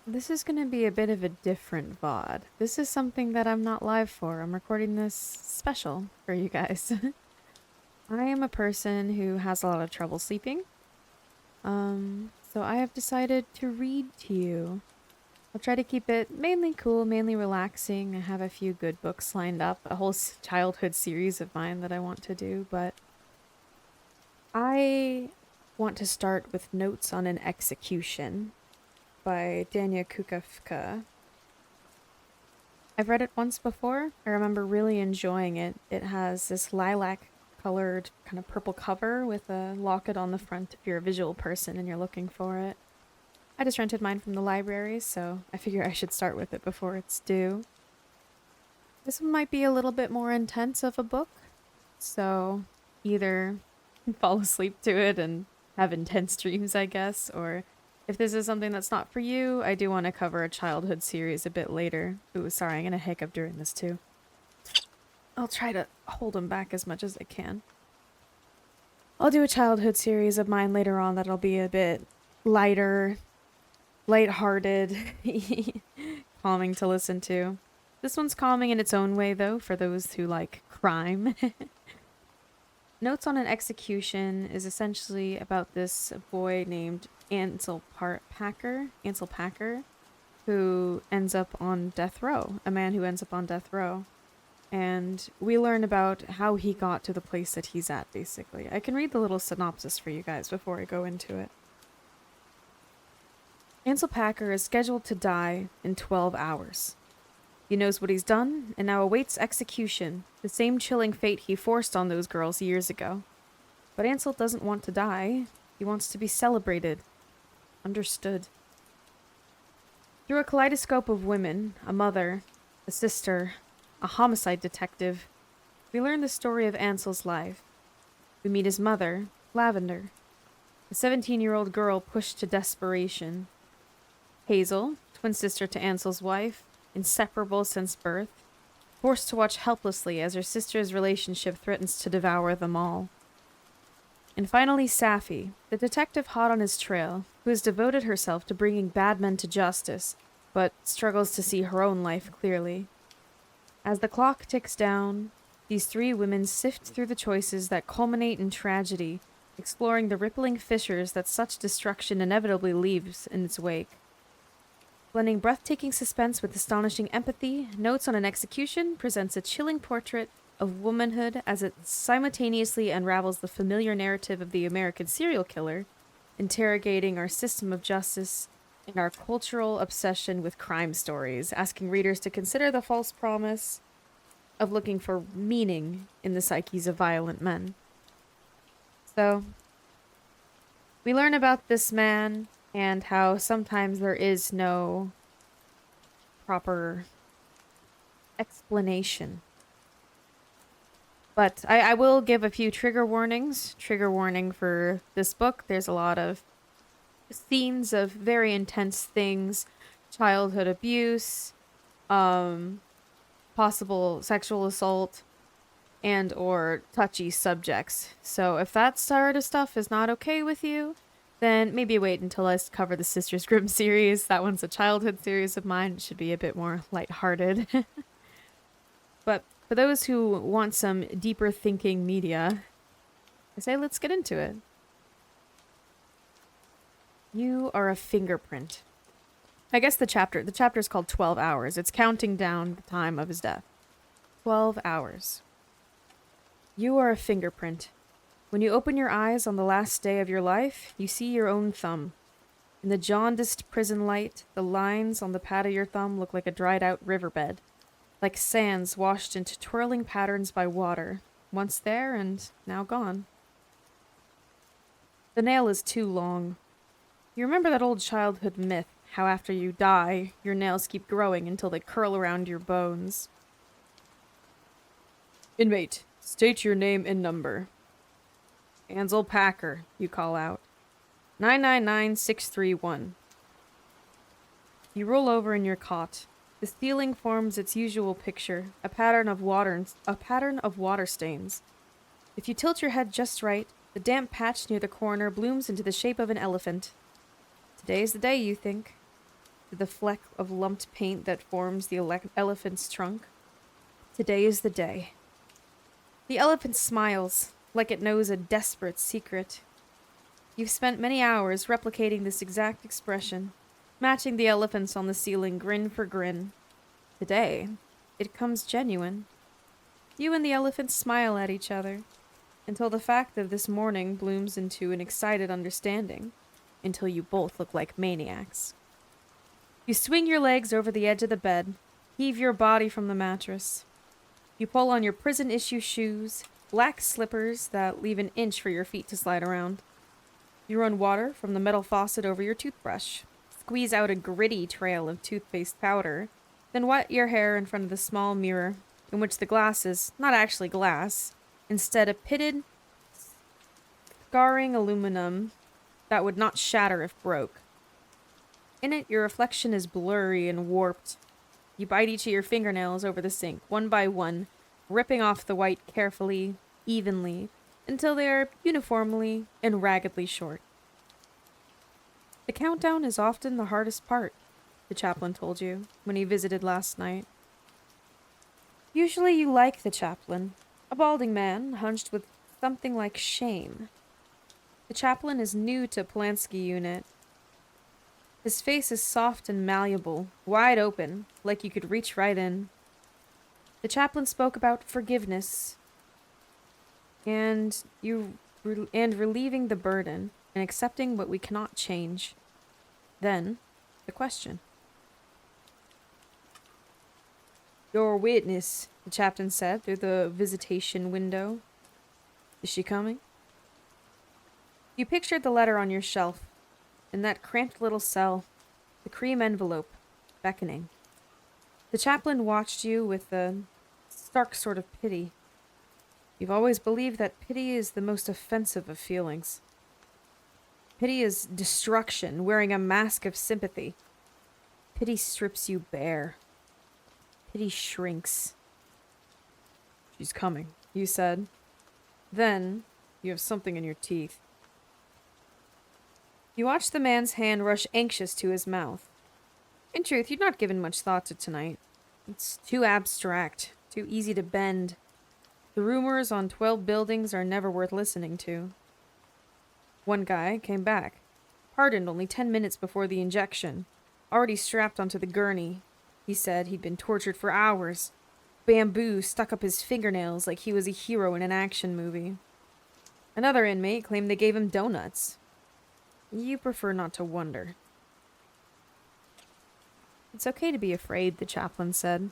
This is going to be a bit of a different VOD. This is something that I'm not live for. I'm recording this special for you guys. I am a person who has a lot of trouble sleeping. So I have decided to read to you. I'll try to keep it mainly cool, mainly relaxing. I have a few good books lined up, a whole childhood series of mine that I want to do, but I want to start with Notes on an Execution by Dania Kukavka. I've read it once before. I remember really enjoying it. It has this lilac colored kind of purple cover with a locket on the front if you're a visual person and you're looking for it. I just rented mine from the library, so I figure I should start with it before it's due. This one might be a little bit more intense of a book, so either fall asleep to it and have intense dreams, I guess, or if this is something that's not for you, I do want to cover a childhood series a bit later. Ooh, sorry, I'm gonna hiccup during this too. I'll try to hold them back as much as I can. I'll do a childhood series of mine later on that'll be a bit lighter, lighthearted, calming to listen to. This one's calming in its own way, though, for those who like crime. Notes on an Execution is essentially about this boy named Ansel Packer, who ends up on death row, a man who ends up on death row. And we learn about how he got to the place that he's at, basically. I can read the little synopsis for you guys before I go into it. Ansel Packer is scheduled to die in 12 hours. He knows what he's done and now awaits execution, the same chilling fate he forced on those girls years ago. But Ansel doesn't want to die. He wants to be celebrated. Understood. Through a kaleidoscope of women, a mother, a sister, a homicide detective, we learn the story of Ansel's life. We meet his mother, Lavender, a 17-year-old girl pushed to desperation. Hazel, twin sister to Ansel's wife, inseparable since birth, forced to watch helplessly as her sister's relationship threatens to devour them all. And finally, Safi, the detective hot on his trail, who has devoted herself to bringing bad men to justice, but struggles to see her own life clearly. As the clock ticks down, these three women sift through the choices that culminate in tragedy, exploring the rippling fissures that such destruction inevitably leaves in its wake. Blending breathtaking suspense with astonishing empathy, Notes on an Execution presents a chilling portrait of womanhood as it simultaneously unravels the familiar narrative of the American serial killer, interrogating our system of justice and our cultural obsession with crime stories, asking readers to consider the false promise of looking for meaning in the psyches of violent men. So, we learn about this man and how sometimes there is no proper explanation. But I will give a few trigger warnings. Trigger warning for this book. There's a lot of scenes of very intense things, childhood abuse, possible sexual assault, and or touchy subjects. So if that sort of stuff is not okay with you, then maybe wait until I cover the Sisters Grimm series. That one's a childhood series of mine. It should be a bit more lighthearted. But for those who want some deeper thinking media, I say let's get into it. You are a fingerprint. I guess the chapter is called 12 hours. It's counting down the time of his death. 12 hours. You are a fingerprint. When you open your eyes on the last day of your life, you see your own thumb. In the jaundiced prison light, the lines on the pad of your thumb look like a dried out riverbed, like sands washed into twirling patterns by water, once there and now gone. The nail is too long. You remember that old childhood myth, how after you die, your nails keep growing until they curl around your bones. Inmate, state your name and number. Ansel Packer, you call out. 999631. You roll over in your cot. The ceiling forms its usual picture, a pattern of water stains. If you tilt your head just right, the damp patch near the corner blooms into the shape of an elephant. Today's the day, you think. to the fleck of lumped paint that forms the elephant's trunk. Today is the day. The elephant smiles, like it knows a desperate secret. You've spent many hours replicating this exact expression, matching the elephants on the ceiling grin for grin. Today, it comes genuine. You and the elephant smile at each other, until the fact of this morning blooms into an excited understanding, until you both look like maniacs. You swing your legs over the edge of the bed, heave your body from the mattress. You pull on your prison-issue shoes, black slippers that leave an inch for your feet to slide around. You run water from the metal faucet over your toothbrush, squeeze out a gritty trail of toothpaste powder, then wet your hair in front of the small mirror, in which the glass is not actually glass, instead a pitted, scarring aluminum that would not shatter if broke. In it, your reflection is blurry and warped. You bite each of your fingernails over the sink, one by one, ripping off the white carefully, evenly, until they are uniformly and raggedly short. The countdown is often the hardest part, the chaplain told you when he visited last night. Usually you like the chaplain, a balding man hunched with something like shame. The chaplain is new to Polanski unit. His face is soft and malleable, wide open, like you could reach right in. The chaplain spoke about forgiveness and relieving the burden and accepting what we cannot change. Then, the question. Your witness, the chaplain said through the visitation window. Is she coming? You pictured the letter on your shelf, in that cramped little cell, the cream envelope, beckoning. The chaplain watched you with a stark sort of pity. You've always believed that pity is the most offensive of feelings. Pity is destruction, wearing a mask of sympathy. Pity strips you bare. Pity shrinks. She's coming, you said. Then, you have something in your teeth. You watched the man's hand rush anxious to his mouth. In truth, you'd not given much thought to tonight. It's too abstract, too easy to bend. The rumors on 12 buildings are never worth listening to. One guy came back, pardoned only 10 minutes before the injection, already strapped onto the gurney. He said he'd been tortured for hours. Bamboo stuck up his fingernails like he was a hero in an action movie. Another inmate claimed they gave him donuts. You prefer not to wonder. It's okay to be afraid, the chaplain said.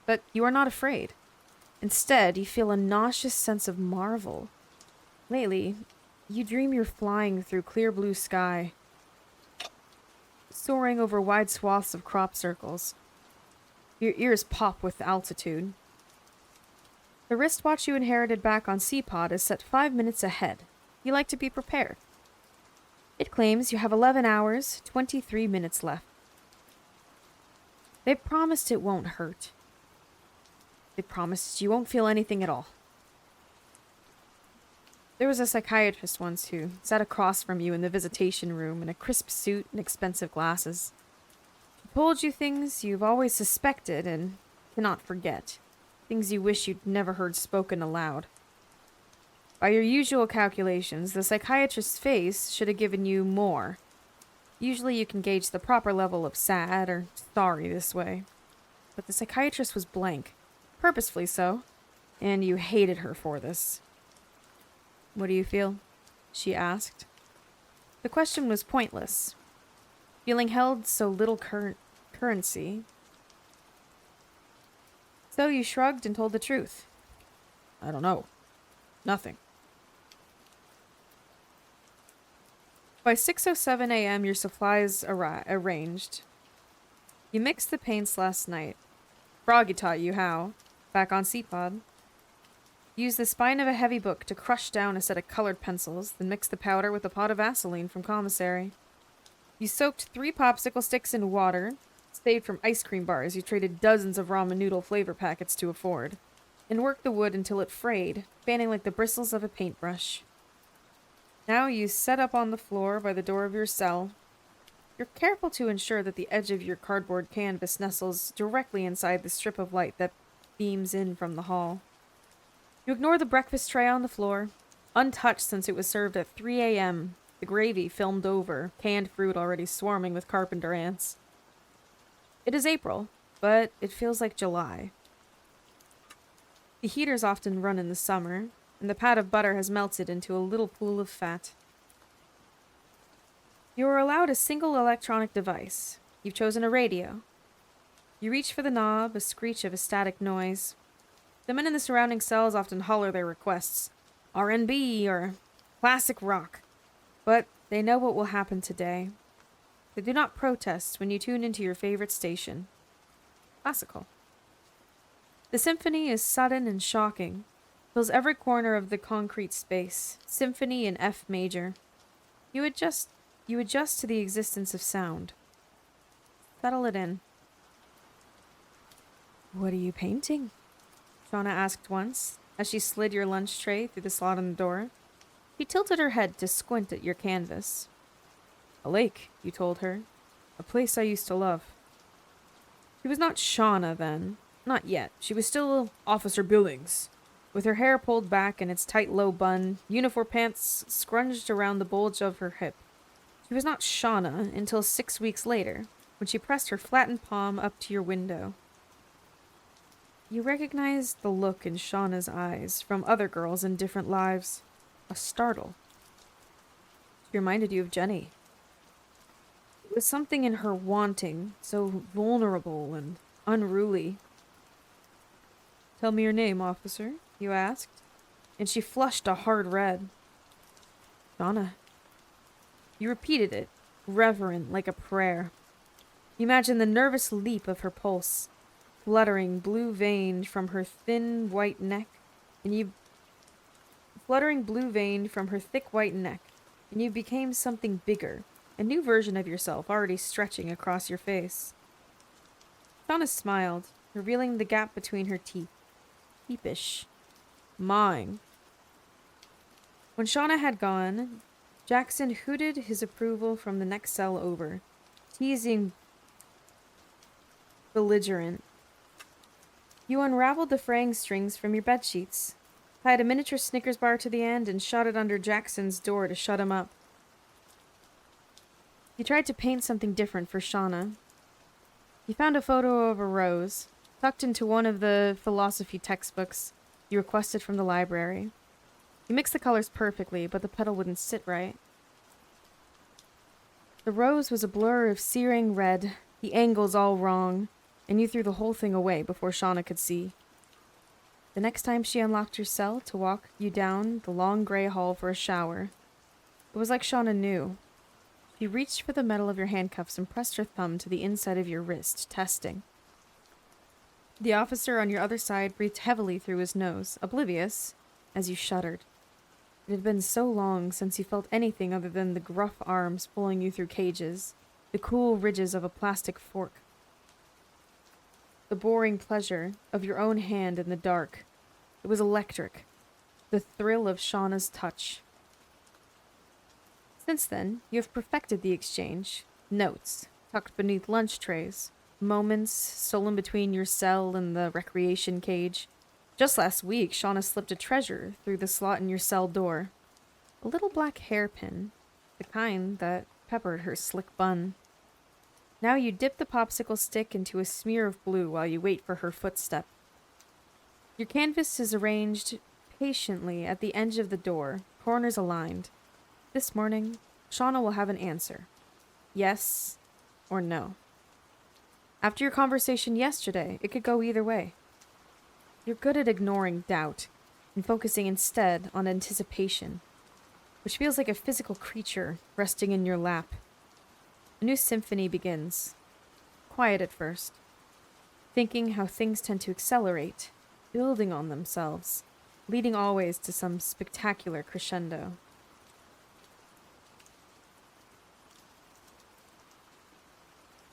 But you are not afraid. Instead, you feel a nauseous sense of marvel. Lately, you dream you're flying through clear blue sky, soaring over wide swaths of crop circles. Your ears pop with altitude. The wristwatch you inherited back on C-Pod is set 5 minutes ahead. You like to be prepared. It claims you have 11 hours, 23 minutes left. They promised it won't hurt. They promised you won't feel anything at all. There was a psychiatrist once who sat across from you in the visitation room in a crisp suit and expensive glasses. She told you things you've always suspected and cannot forget. Things you wish you'd never heard spoken aloud. By your usual calculations, the psychiatrist's face should have given you more. Usually you can gauge the proper level of sad or sorry this way. But the psychiatrist was blank. Purposefully so. And you hated her for this. What do you feel? She asked. The question was pointless. Feeling held so little currency. So you shrugged and told the truth. I don't know. Nothing. By 6:07 a.m., your supplies arranged. You mixed the paints last night. Froggy taught you how, back on C-Pod. Use the spine of a heavy book to crush down a set of colored pencils, then mix the powder with a pot of Vaseline from commissary. You soaked 3 popsicle sticks in water, saved from ice cream bars you traded dozens of ramen noodle flavor packets to afford, and worked the wood until it frayed, fanning like the bristles of a paintbrush. Now you set up on the floor by the door of your cell. You're careful to ensure that the edge of your cardboard canvas nestles directly inside the strip of light that beams in from the hall. You ignore the breakfast tray on the floor, untouched since it was served at 3 a.m., the gravy filmed over, canned fruit already swarming with carpenter ants. It is April, but it feels like July. The heaters often run in the summer, and the pat of butter has melted into a little pool of fat. You are allowed a single electronic device. You've chosen a radio. You reach for the knob, a screech of a static noise. The men in the surrounding cells often holler their requests, R&B or classic rock, but they know what will happen today. They do not protest when you tune into your favorite station. Classical. The symphony is sudden and shocking, fills every corner of the concrete space. Symphony in F major. You adjust to the existence of sound. Settle it in. What are you painting? Shauna asked once, as she slid your lunch tray through the slot in the door. She tilted her head to squint at your canvas. A lake, you told her. A place I used to love. She was not Shauna then. Not yet. She was still Officer Billings, with her hair pulled back in its tight low bun, uniform pants scrunched around the bulge of her hip. She was not Shauna until 6 weeks later, when she pressed her flattened palm up to your window. You recognized the look in Shauna's eyes from other girls in different lives. A startle. She reminded you of Jenny. It was something in her wanting, so vulnerable and unruly. Tell me your name, officer, you asked, and she flushed a hard red. Shauna. You repeated it, reverent like a prayer. You imagined the nervous leap of her pulse, fluttering blue-veined from her thin white neck, and you became something bigger, a new version of yourself already stretching across your face. Shauna smiled, revealing the gap between her teeth. Peepish. Mine. When Shauna had gone, Jackson hooted his approval from the next cell over, teasing belligerent. You unraveled the fraying strings from your bedsheets, tied a miniature Snickers bar to the end, and shot it under Jackson's door to shut him up. You tried to paint something different for Shauna. You found a photo of a rose, tucked into one of the philosophy textbooks you requested from the library. You mixed the colors perfectly, but the petal wouldn't sit right. The rose was a blur of searing red, the angles all wrong, and you threw the whole thing away before Shauna could see. The next time she unlocked your cell to walk you down the long gray hall for a shower, it was like Shauna knew. She reached for the metal of your handcuffs and pressed her thumb to the inside of your wrist, testing. The officer on your other side breathed heavily through his nose, oblivious, as you shuddered. It had been so long since you felt anything other than the gruff arms pulling you through cages, the cool ridges of a plastic fork, the boring pleasure of your own hand in the dark. It was electric, the thrill of Shauna's touch. Since then, you have perfected the exchange. Notes, tucked beneath lunch trays. Moments stolen between your cell and the recreation cage. Just last week, Shauna slipped a treasure through the slot in your cell door. A little black hairpin, the kind that peppered her slick bun. Now you dip the popsicle stick into a smear of blue while you wait for her footstep. Your canvas is arranged patiently at the edge of the door, corners aligned. This morning, Shauna will have an answer. Yes or no. After your conversation yesterday, it could go either way. You're good at ignoring doubt and focusing instead on anticipation, which feels like a physical creature resting in your lap. A new symphony begins. Quiet at first, thinking how things tend to accelerate, building on themselves, leading always to some spectacular crescendo.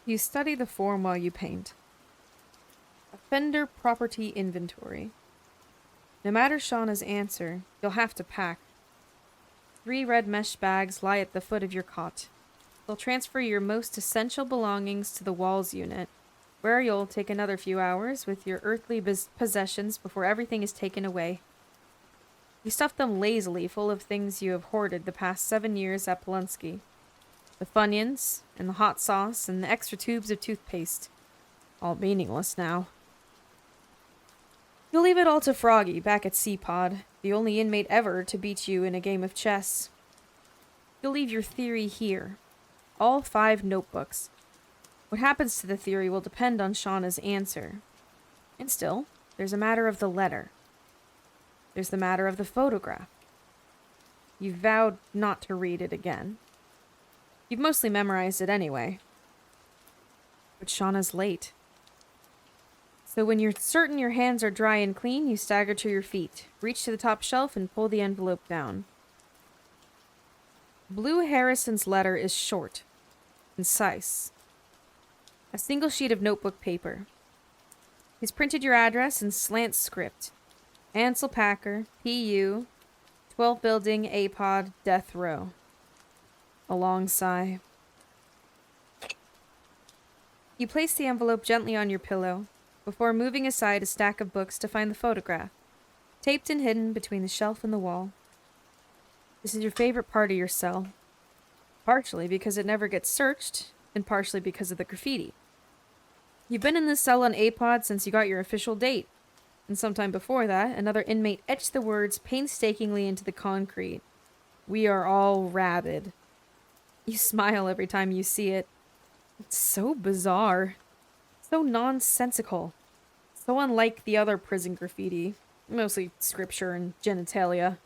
You study the form while you paint. Offender property inventory. No matter Shauna's answer, you'll have to pack. 3 red mesh bags lie at the foot of your cot. They'll transfer your most essential belongings to the walls unit, where you'll take another few hours with your earthly possessions before everything is taken away. You stuff them lazily full of things you have hoarded the past 7 years at Polonsky. The Funyuns, and the hot sauce, and the extra tubes of toothpaste. All meaningless now. You'll leave it all to Froggy back at C-Pod, the only inmate ever to beat you in a game of chess. You'll leave your theory here. All 5 notebooks. What happens to the theory will depend on Shauna's answer. And still, there's a matter of the letter. There's the matter of the photograph. You've vowed not to read it again. You've mostly memorized it anyway. But Shauna's late. So when you're certain your hands are dry and clean, you stagger to your feet, reach to the top shelf, and pull the envelope down. Blue Harrison's letter is short, concise. A single sheet of notebook paper. He's printed your address in slant script. Ansel Packer, P.U., 12th Building, A-Pod, Death Row. A long sigh. You place the envelope gently on your pillow, before moving aside a stack of books to find the photograph, taped and hidden between the shelf and the wall. This is your favorite part of your cell. Partially because it never gets searched, and partially because of the graffiti. You've been in this cell on A-Pod since you got your official date, and sometime before that, another inmate etched the words painstakingly into the concrete. We are all rabid. You smile every time you see it. It's so bizarre. So nonsensical. So unlike the other prison graffiti. Mostly scripture and genitalia.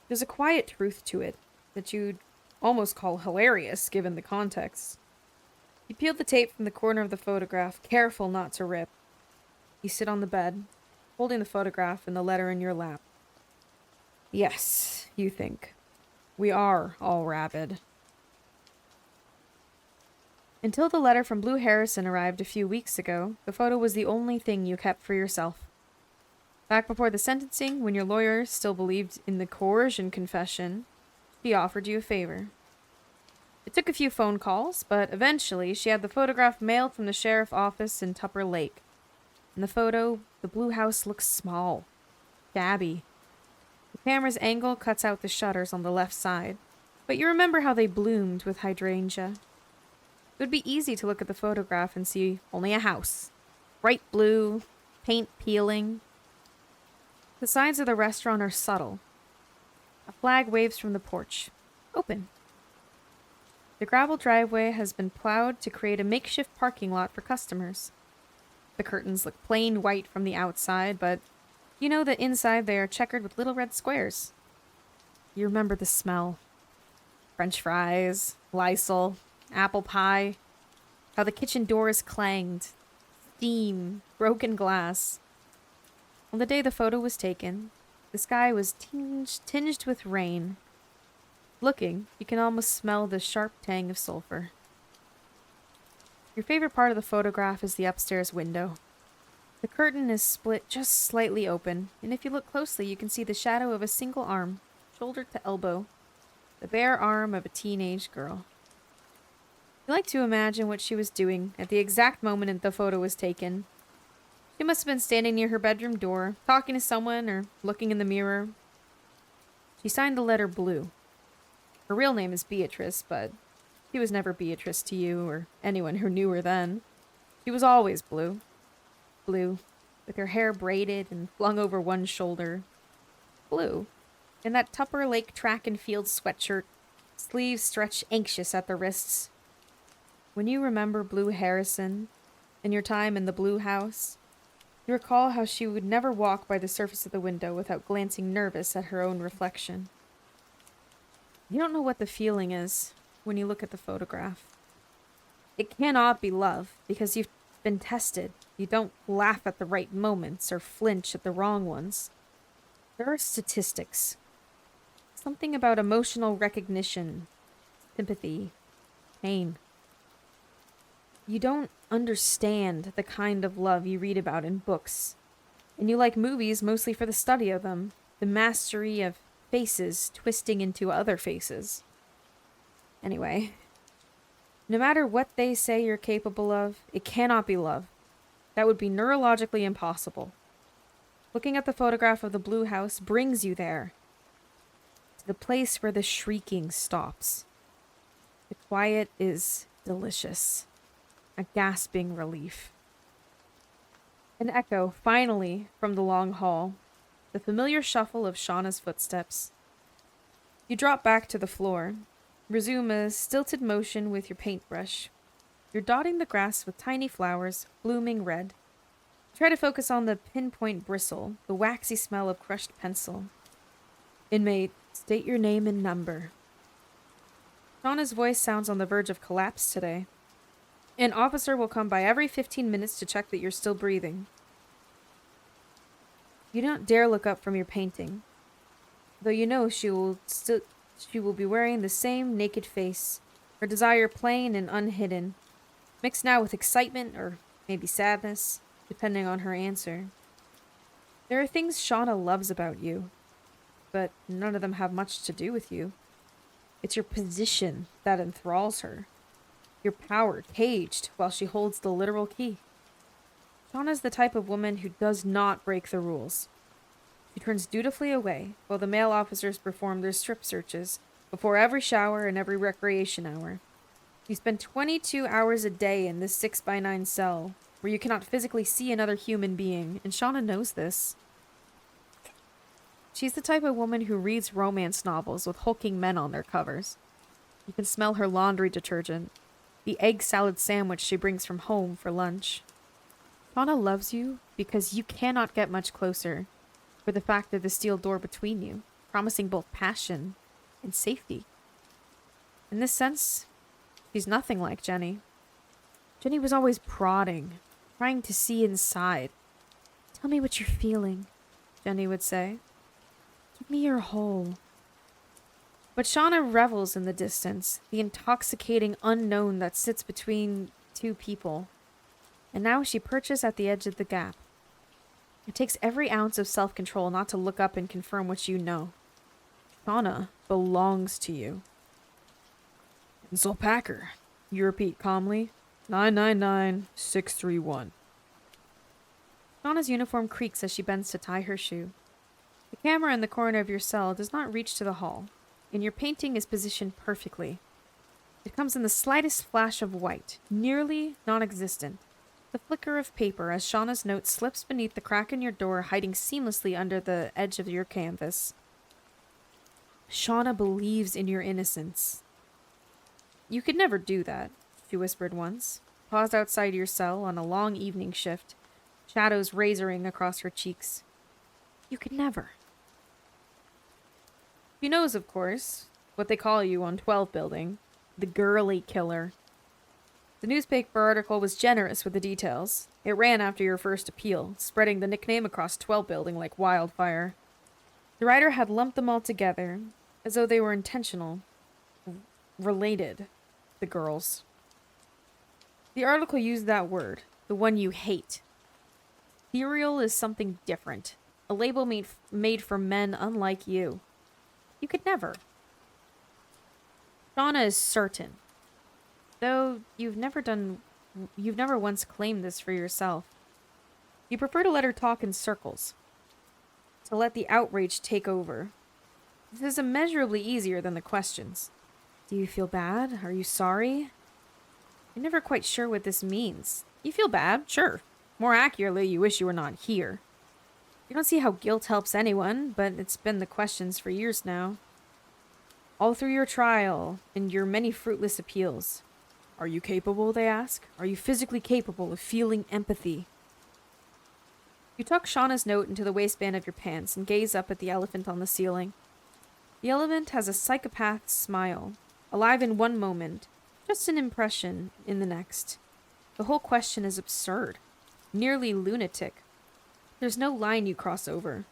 There's a quiet truth to it that you'd almost call hilarious given the context. You peel the tape from the corner of the photograph, careful not to rip. You sit on the bed, holding the photograph and the letter in your lap. Yes, you think. We are all rabid. Until the letter from Blue Harrison arrived a few weeks ago, the photo was the only thing you kept for yourself. Back before the sentencing, when your lawyer still believed in the coercion confession, she offered you a favor. It took a few phone calls, but eventually she had the photograph mailed from the sheriff's office in Tupper Lake. In the photo, the blue house looks small, shabby. The camera's angle cuts out the shutters on the left side, but you remember how they bloomed with hydrangea. It would be easy to look at the photograph and see only a house. Bright blue, paint peeling. The signs of the restaurant are subtle. A flag waves from the porch. Open. The gravel driveway has been plowed to create a makeshift parking lot for customers. The curtains look plain white from the outside, but you know that inside they are checkered with little red squares. You remember the smell. French fries, Lysol, apple pie, how the kitchen doors clanged, steam, broken glass. On the day the photo was taken, the sky was tinged with rain. Looking, you can almost smell the sharp tang of sulfur. Your favorite part of the photograph is the upstairs window. The curtain is split just slightly open, and if you look closely, you can see the shadow of a single arm, shoulder to elbow, the bare arm of a teenage girl. You like to imagine what she was doing at the exact moment the photo was taken. She must have been standing near her bedroom door, talking to someone or looking in the mirror. She signed the letter Blue. Her real name is Beatrice, but she was never Beatrice to you or anyone who knew her then. She was always Blue. Blue, with her hair braided and flung over one shoulder. Blue, in that Tupper Lake track and field sweatshirt, sleeves stretched anxious at the wrists. When you remember Blue Harrison and your time in the Blue House, you recall how she would never walk by the surface of the window without glancing nervous at her own reflection. You don't know what the feeling is when you look at the photograph. It cannot be love, because you've been tested. You don't laugh at the right moments or flinch at the wrong ones. There are statistics. Something about emotional recognition, sympathy, pain. You don't understand the kind of love you read about in books, and you like movies mostly for the study of them, the mastery of faces twisting into other faces. Anyway, No matter what they say you're capable of, it cannot be love. That would be neurologically impossible. Looking at the photograph of the blue house brings you there, to the place where the shrieking stops. The quiet is delicious, a gasping relief. An echo, finally, from the long hall, the familiar shuffle of Shauna's footsteps. You drop back to the floor, resume a stilted motion with your paintbrush. You're dotting the grass with tiny flowers, blooming red. Try to focus on the pinpoint bristle, the waxy smell of crushed pencil. Inmate, state your name and number. Shauna's voice sounds on the verge of collapse today. An officer will come by every 15 minutes to check that you're still breathing. You don't dare look up from your painting, though you know she will be wearing the same naked face, her desire plain and unhidden, mixed now with excitement or maybe sadness, depending on her answer. There are things Shauna loves about you, but none of them have much to do with you. It's your position that enthralls her. Your power caged while she holds the literal key. Shauna's the type of woman who does not break the rules. She turns dutifully away while the male officers perform their strip searches before every shower and every recreation hour. You spend 22 hours a day in this 6x9 cell where you cannot physically see another human being, and Shauna knows this. She's the type of woman who reads romance novels with hulking men on their covers. You can smell her laundry detergent, the egg salad sandwich she brings from home for lunch. Shauna loves you because you cannot get much closer for the fact of the steel door between you, promising both passion and safety. In this sense, she's nothing like Jenny. Jenny was always prodding, trying to see inside. Tell me what you're feeling, Jenny would say. Give me your whole. But Shauna revels in the distance, the intoxicating unknown that sits between two people. And now she perches at the edge of the gap. It takes every ounce of self-control not to look up and confirm what you know. Shauna belongs to you. Ansel Packer, you repeat calmly. 999631. Shauna's uniform creaks as she bends to tie her shoe. The camera in the corner of your cell does not reach to the hall, and your painting is positioned perfectly. It comes in the slightest flash of white, nearly non-existent. The flicker of paper as Shauna's note slips beneath the crack in your door, hiding seamlessly under the edge of your canvas. Shauna believes in your innocence. You could never do that, she whispered once, paused outside your cell on a long evening shift, shadows razoring across her cheeks. You could never. She knows, of course, what they call you on 12 Building, the girly killer. The newspaper article was generous with the details. It ran after your first appeal, spreading the nickname across 12 Building like wildfire. The writer had lumped them all together, as though they were intentional. Related, the girls. The article used that word, the one you hate. Ethereal is something different, a label made for men unlike you. You could never. Shauna is certain. Though you've never once claimed this for yourself. You prefer to let her talk in circles. To let the outrage take over. This is immeasurably easier than the questions. Do you feel bad? Are you sorry? You're never quite sure what this means. You feel bad, sure. More accurately, you wish you were not here. You don't see how guilt helps anyone, but it's been the questions for years now. All through your trial and your many fruitless appeals. Are you capable, they ask? Are you physically capable of feeling empathy? You tuck Shauna's note into the waistband of your pants and gaze up at the elephant on the ceiling. The elephant has a psychopath's smile, alive in one moment, just an impression in the next. The whole question is absurd, nearly lunatic. There's no line you cross over,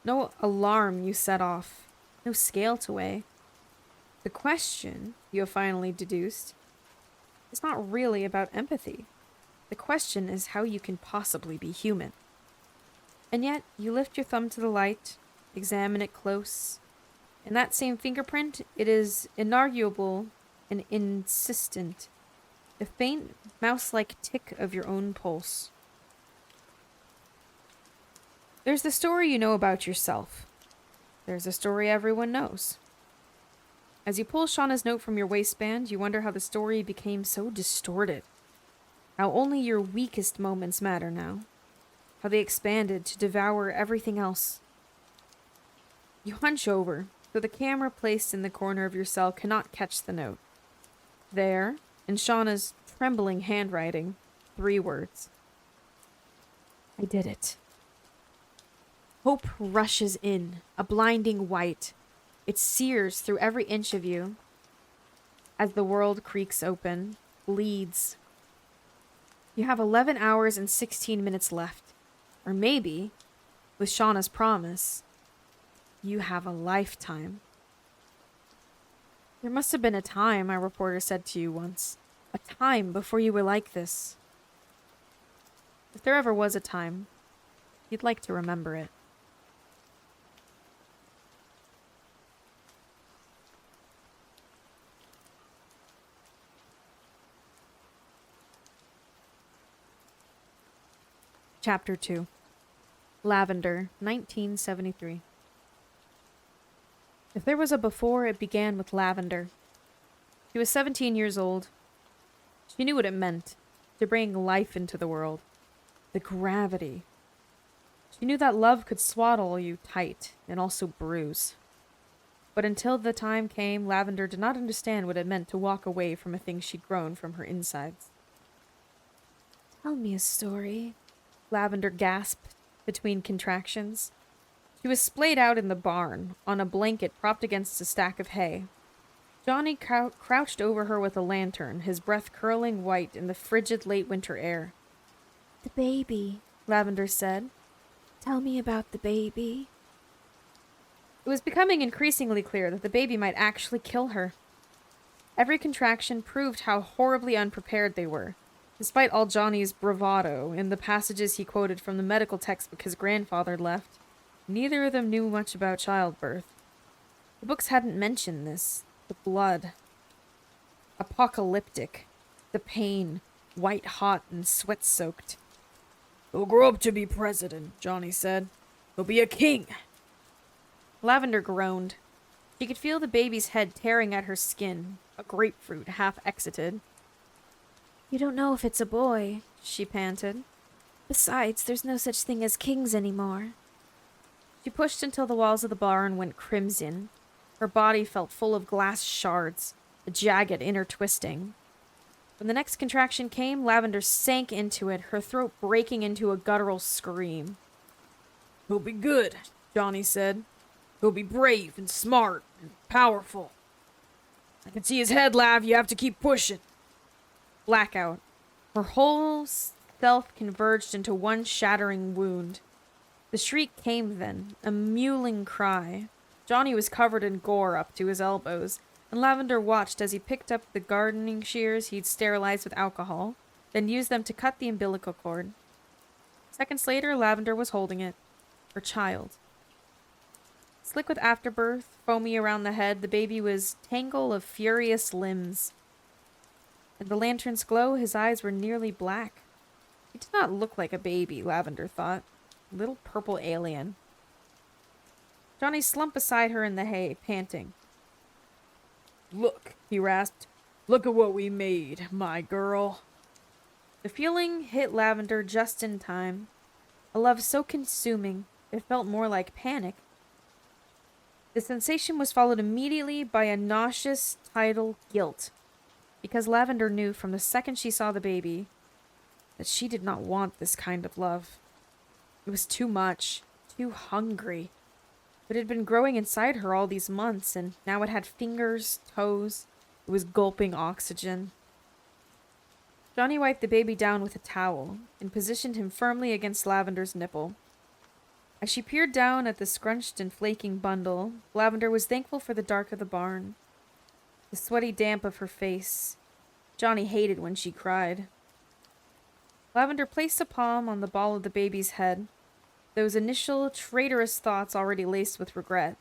no alarm you set off, no scale to weigh. The question, you have finally deduced, is not really about empathy. The question is how you can possibly be human. And yet, you lift your thumb to the light, examine it close. In that same fingerprint, it is inarguable and insistent. the faint, mouse-like tick of your own pulse. There's the story you know about yourself. There's a story everyone knows. As you pull Shauna's note from your waistband, you wonder how the story became so distorted. How only your weakest moments matter now. How they expanded to devour everything else. You hunch over, so the camera placed in the corner of your cell cannot catch the note. There, in Shauna's trembling handwriting, 3 words. I did it. Hope rushes in, a blinding white. It sears through every inch of you. As the world creaks open, bleeds. You have 11 hours and 16 minutes left. Or maybe, with Shauna's promise, you have a lifetime. There must have been a time, my reporter said to you once. A time before you were like this. If there ever was a time, you'd like to remember it. Chapter 2. Lavender, 1973. If there was a before, it began with Lavender. She was 17 years old. She knew what it meant to bring life into the world. The gravity. She knew that love could swaddle you tight and also bruise. But until the time came, Lavender did not understand what it meant to walk away from a thing she'd grown from her insides. Tell me a story, Lavender gasped between contractions. She was splayed out in the barn, on a blanket propped against a stack of hay. Johnny crouched over her with a lantern, his breath curling white in the frigid late winter air. The baby, Lavender said. Tell me about the baby. It was becoming increasingly clear that the baby might actually kill her. Every contraction proved how horribly unprepared they were. Despite all Johnny's bravado in the passages he quoted from the medical textbook his grandfather left, neither of them knew much about childbirth. The books hadn't mentioned this. The blood. Apocalyptic. The pain. White-hot and sweat-soaked. He'll grow up to be president, Johnny said. He'll be a king. Lavender groaned. She could feel the baby's head tearing at her skin, a grapefruit half exited. You don't know if it's a boy, she panted. Besides, there's no such thing as kings anymore. She pushed until the walls of the barn went crimson. Her body felt full of glass shards, a jagged inner twisting. When the next contraction came, Lavender sank into it, her throat breaking into a guttural scream. He'll be good, Johnny said. He'll be brave and smart and powerful. I can see his head, Lav. You have to keep pushing. Blackout. Her whole self converged into one shattering wound. The shriek came then, a mewling cry. Johnny was covered in gore up to his elbows, and Lavender watched as he picked up the gardening shears he'd sterilized with alcohol, then used them to cut the umbilical cord. Seconds later, Lavender was holding it. Her child. Slick with afterbirth, foamy around the head, the baby was a tangle of furious limbs. In the lantern's glow, his eyes were nearly black. He did not look like a baby, Lavender thought. Little purple alien. Johnny slumped beside her in the hay, panting. Look, he rasped. Look at what we made, my girl. The feeling hit Lavender just in time. A love so consuming, it felt more like panic. The sensation was followed immediately by a nauseous tidal guilt, because Lavender knew from the second she saw the baby that she did not want this kind of love. It was too much, too hungry. But it had been growing inside her all these months, and now it had fingers, toes. It was gulping oxygen. Johnny wiped the baby down with a towel and positioned him firmly against Lavender's nipple. As she peered down at the scrunched and flaking bundle, Lavender was thankful for the dark of the barn, the sweaty damp of her face. Johnny hated when she cried. Lavender placed a palm on the ball of the baby's head, those initial traitorous thoughts already laced with regret.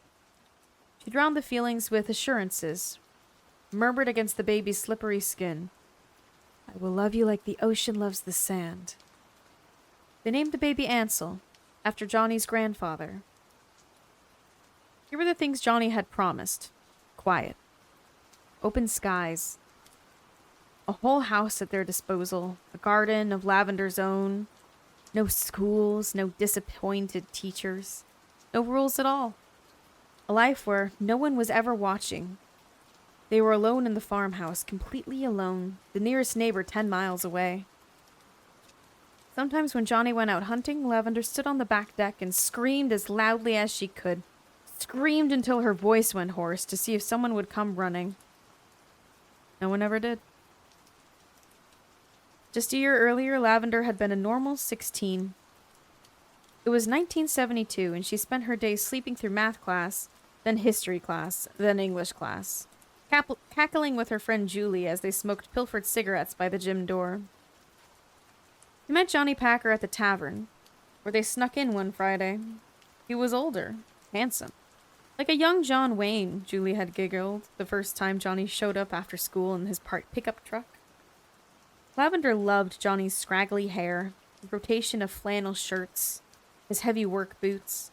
She drowned the feelings with assurances, murmured against the baby's slippery skin. I will love you like the ocean loves the sand. They named the baby Ansel, after Johnny's grandfather. Here were the things Johnny had promised. Quiet. Open skies. A whole house at their disposal. A garden of Lavender's own. No schools, no disappointed teachers. No rules at all. A life where no one was ever watching. They were alone in the farmhouse, completely alone, the nearest neighbor 10 miles away. Sometimes when Johnny went out hunting, Lavender stood on the back deck and screamed as loudly as she could. Screamed until her voice went hoarse to see if someone would come running. No one ever did. Just a year earlier, Lavender had been a normal 16. It was 1972, and she spent her days sleeping through math class, then history class, then English class, cackling with her friend Julie as they smoked pilfered cigarettes by the gym door. She met Johnny Packer at the tavern, where they snuck in one Friday. He was older, handsome. Like a young John Wayne, Julie had giggled the first time Johnny showed up after school in his parked pickup truck. Lavender loved Johnny's scraggly hair, the rotation of flannel shirts, his heavy work boots.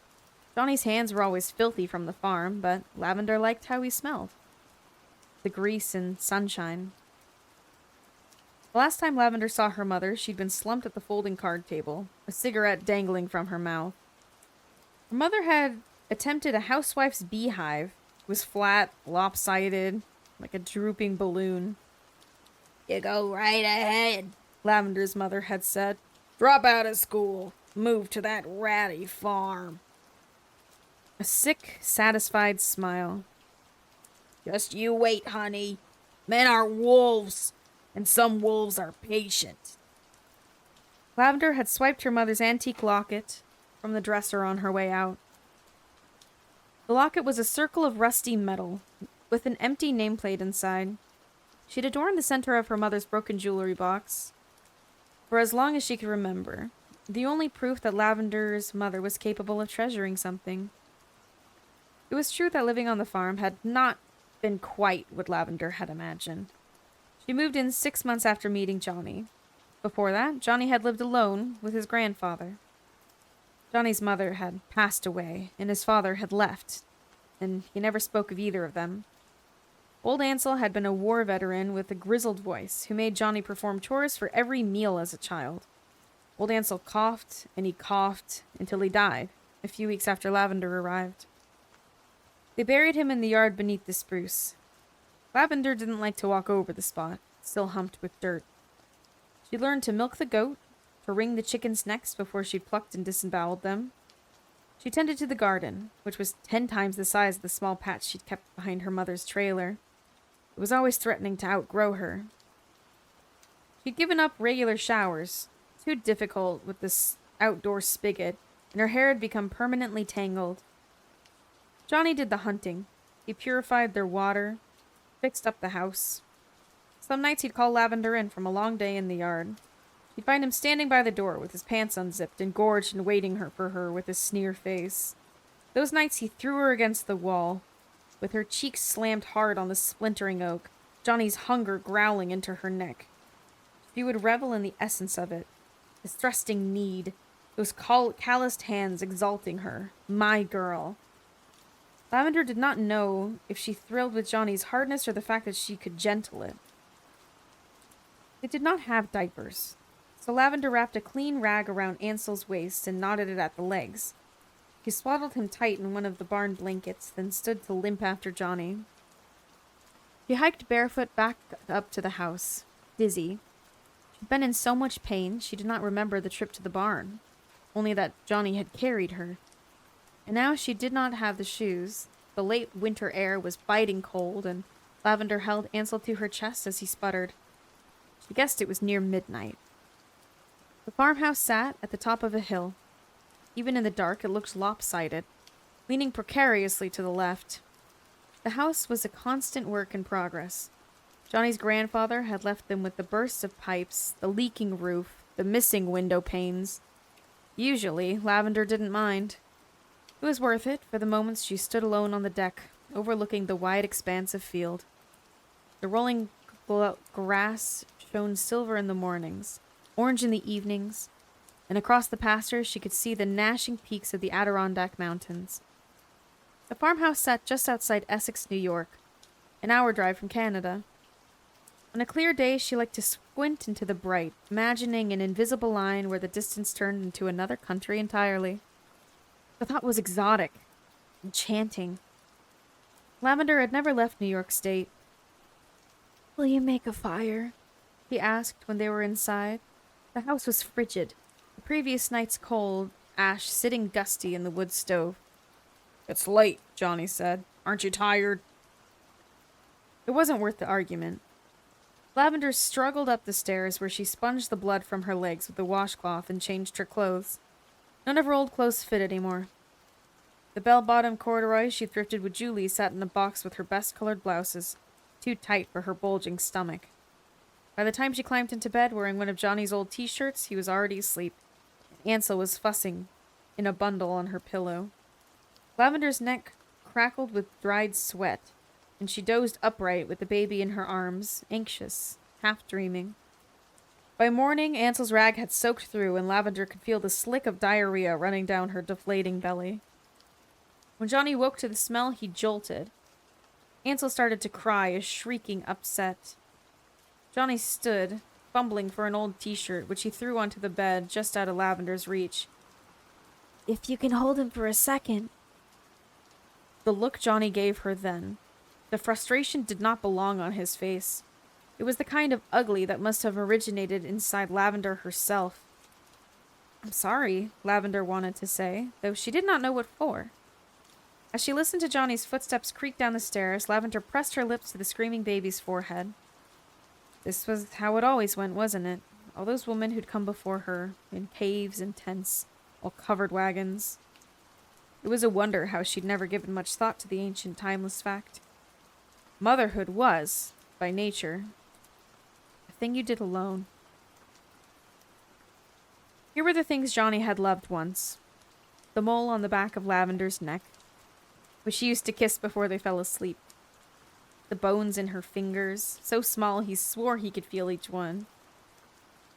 Johnny's hands were always filthy from the farm, but Lavender liked how he smelled. The grease and sunshine. The last time Lavender saw her mother, she'd been slumped at the folding card table, a cigarette dangling from her mouth. Her mother had attempted a housewife's beehive. It was flat, lopsided, like a drooping balloon. "You go right ahead," Lavender's mother had said. "Drop out of school. Move to that ratty farm." A sick, satisfied smile. "Just you wait, honey. Men are wolves, and some wolves are patient." Lavender had swiped her mother's antique locket from the dresser on her way out. The locket was a circle of rusty metal, with an empty nameplate inside. She'd adorned the center of her mother's broken jewelry box for as long as she could remember, the only proof that Lavender's mother was capable of treasuring something. It was true that living on the farm had not been quite what Lavender had imagined. She moved in 6 months after meeting Johnny. Before that, Johnny had lived alone with his grandfather. Johnny's mother had passed away, and his father had left, and he never spoke of either of them. Old Ansel had been a war veteran with a grizzled voice who made Johnny perform chores for every meal as a child. Old Ansel coughed, and he coughed, until he died, a few weeks after Lavender arrived. They buried him in the yard beneath the spruce. Lavender didn't like to walk over the spot, still humped with dirt. She learned to milk the goat, to wring the chickens' necks before she plucked and disemboweled them. She tended to the garden, which was 10 times the size of the small patch she'd kept behind her mother's trailer. It was always threatening to outgrow her. She'd given up regular showers, too difficult with this outdoor spigot, and her hair had become permanently tangled. Johnny did the hunting. He purified their water, fixed up the house. Some nights he'd call Lavender in from a long day in the yard. She'd find him standing by the door with his pants unzipped and gorged and waiting for her with his sneer face. Those nights he threw her against the wall, with her cheeks slammed hard on the splintering oak, Johnny's hunger growling into her neck. She would revel in the essence of it, his thrusting need, those calloused hands exalting her, my girl. Lavender did not know if she thrilled with Johnny's hardness or the fact that she could gentle it. They did not have diapers, so Lavender wrapped a clean rag around Ansel's waist and knotted it at the legs. He swaddled him tight in one of the barn blankets, then stood to limp after Johnny. She hiked barefoot back up to the house, dizzy. She'd been in so much pain she did not remember the trip to the barn, only that Johnny had carried her. And now she did not have the shoes. The late winter air was biting cold, and Lavender held Ansel to her chest as he sputtered. She guessed it was near midnight. The farmhouse sat at the top of a hill. Even in the dark, it looked lopsided, leaning precariously to the left. The house was a constant work in progress. Johnny's grandfather had left them with the bursts of pipes, the leaking roof, the missing window panes. Usually, Lavender didn't mind. It was worth it for the moments she stood alone on the deck, overlooking the wide expanse of field. The rolling grass shone silver in the mornings, orange in the evenings, and across the pastures she could see the gnashing peaks of the Adirondack Mountains. The farmhouse sat just outside Essex, New York, an hour drive from Canada. On a clear day, she liked to squint into the bright, imagining an invisible line where the distance turned into another country entirely. The thought was exotic, enchanting. Lavender had never left New York State. "Will you make a fire?" he asked when they were inside. The house was frigid, the previous night's cold ash sitting gusty in the wood stove. "It's late," Johnny said. "Aren't you tired?" It wasn't worth the argument. Lavender struggled up the stairs where she sponged the blood from her legs with a washcloth and changed her clothes. None of her old clothes fit anymore. The bell-bottom corduroys she thrifted with Julie sat in a box with her best-colored blouses, too tight for her bulging stomach. By the time she climbed into bed wearing one of Johnny's old t-shirts, he was already asleep, and Ansel was fussing in a bundle on her pillow. Lavender's neck crackled with dried sweat, and she dozed upright with the baby in her arms, anxious, half-dreaming. By morning, Ansel's rag had soaked through, and Lavender could feel the slick of diarrhea running down her deflating belly. When Johnny woke to the smell, he jolted. Ansel started to cry, a shrieking upset. Johnny stood, fumbling for an old t-shirt, which he threw onto the bed just out of Lavender's reach. "If you can hold him for a second." The look Johnny gave her then. The frustration did not belong on his face. It was the kind of ugly that must have originated inside Lavender herself. "I'm sorry," Lavender wanted to say, though she did not know what for. As she listened to Johnny's footsteps creak down the stairs, Lavender pressed her lips to the screaming baby's forehead. This was how it always went, wasn't it? All those women who'd come before her, in caves and tents, all covered wagons. It was a wonder how she'd never given much thought to the ancient timeless fact. Motherhood was, by nature, a thing you did alone. Here were the things Johnny had loved once. The mole on the back of Lavender's neck, which she used to kiss before they fell asleep. The bones in her fingers, so small he swore he could feel each one.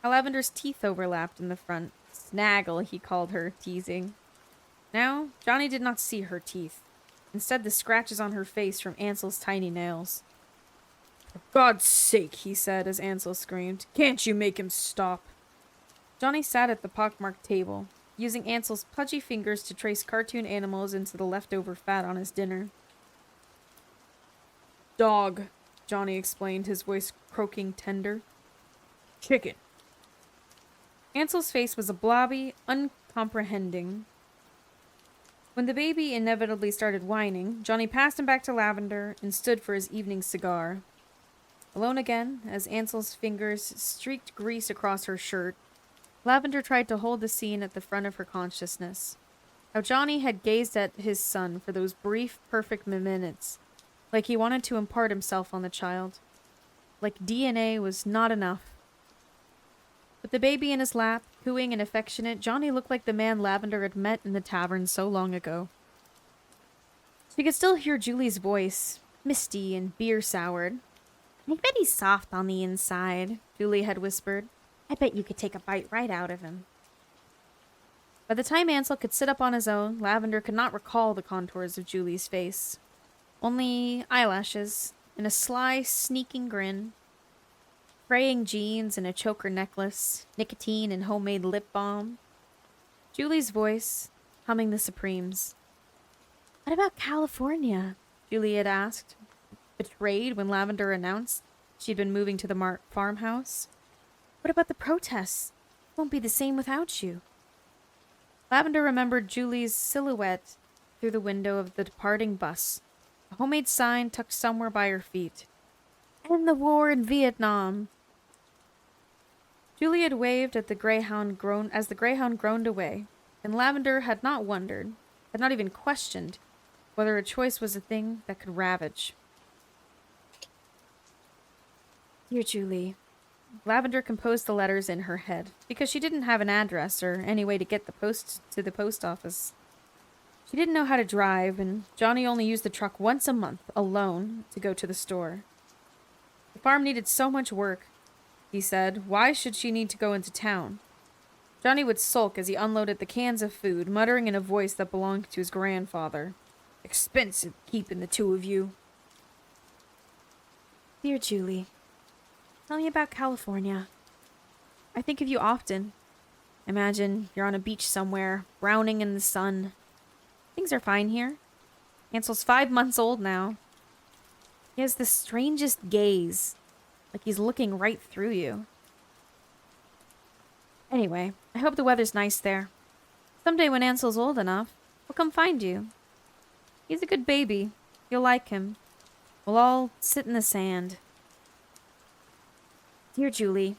How Lavender's teeth overlapped in the front. Snaggle, he called her, teasing. Now, Johnny did not see her teeth. Instead, the scratches on her face from Ansel's tiny nails. "For God's sake," he said as Ansel screamed. "Can't you make him stop?" Johnny sat at the pockmarked table, using Ansel's pudgy fingers to trace cartoon animals into the leftover fat on his dinner. "Dog," Johnny explained, his voice croaking tender. "Chicken." Ansel's face was a blobby, uncomprehending. When the baby inevitably started whining, Johnny passed him back to Lavender and stood for his evening cigar. Alone again, as Ansel's fingers streaked grease across her shirt, Lavender tried to hold the scene at the front of her consciousness. How Johnny had gazed at his son for those brief, perfect minutes, like he wanted to impart himself on the child. Like DNA was not enough. With the baby in his lap, cooing and affectionate, Johnny looked like the man Lavender had met in the tavern so long ago. She could still hear Julie's voice, misty and beer-soured. "I bet he's soft on the inside," Julie had whispered. "I bet you could take a bite right out of him." By the time Ansel could sit up on his own, Lavender could not recall the contours of Julie's face. Only eyelashes and a sly, sneaking grin. Fraying jeans and a choker necklace, nicotine and homemade lip balm. Julie's voice, humming the Supremes. "What about California?" Julie had asked, betrayed when Lavender announced she'd been moving to the farmhouse. "What about the protests? It won't be the same without you." Lavender remembered Julie's silhouette through the window of the departing bus, a homemade sign tucked somewhere by her feet. "End the war in Vietnam." Julie had waved at the Greyhound as the Greyhound groaned away, and Lavender had not wondered, had not even questioned, whether a choice was a thing that could ravage. "Dear Julie," Lavender composed the letters in her head, because she didn't have an address or any way to get the post to the post office. She didn't know how to drive, and Johnny only used the truck once a month, alone, to go to the store. The farm needed so much work. he said. Why should she need to go into town? Johnny would sulk as he unloaded the cans of food, muttering in a voice that belonged to his grandfather. Expensive keeping the two of you. Dear Julie, tell me about California. I think of you often. Imagine you're on a beach somewhere, browning in the sun. Things are fine here. Ansel's 5 months old now. He has the strangest gaze, like he's looking right through you. Anyway, I hope the weather's nice there. Someday when Ansel's old enough, we'll come find you. He's a good baby. You'll like him. We'll all sit in the sand. Dear Julie,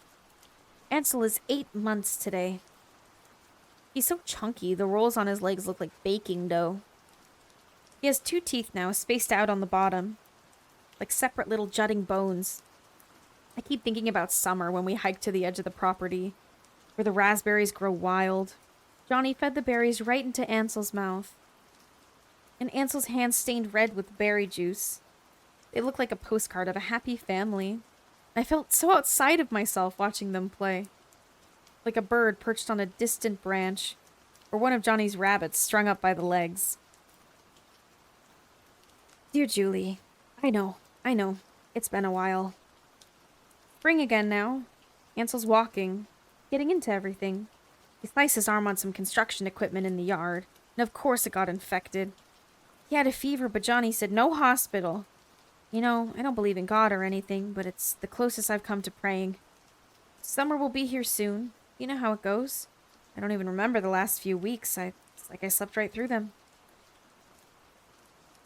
Ansel is 8 months today. He's so chunky, the rolls on his legs look like baking dough. He has 2 teeth now, spaced out on the bottom, like separate little jutting bones. I keep thinking about summer when we hike to the edge of the property, where the raspberries grow wild. Johnny fed the berries right into Ansel's mouth, and Ansel's hands stained red with berry juice. They looked like a postcard of a happy family. I felt so outside of myself watching them play, like a bird perched on a distant branch, or one of Johnny's rabbits strung up by the legs. Dear Julie, I know. It's been a while. Spring again now. Ansel's walking, getting into everything. He sliced his arm on some construction equipment in the yard, and of course it got infected. He had a fever, but Johnny said no hospital. You know, I don't believe in God or anything, but it's the closest I've come to praying. Summer will be here soon. You know how it goes. I don't even remember the last few weeks. It's like I slept right through them.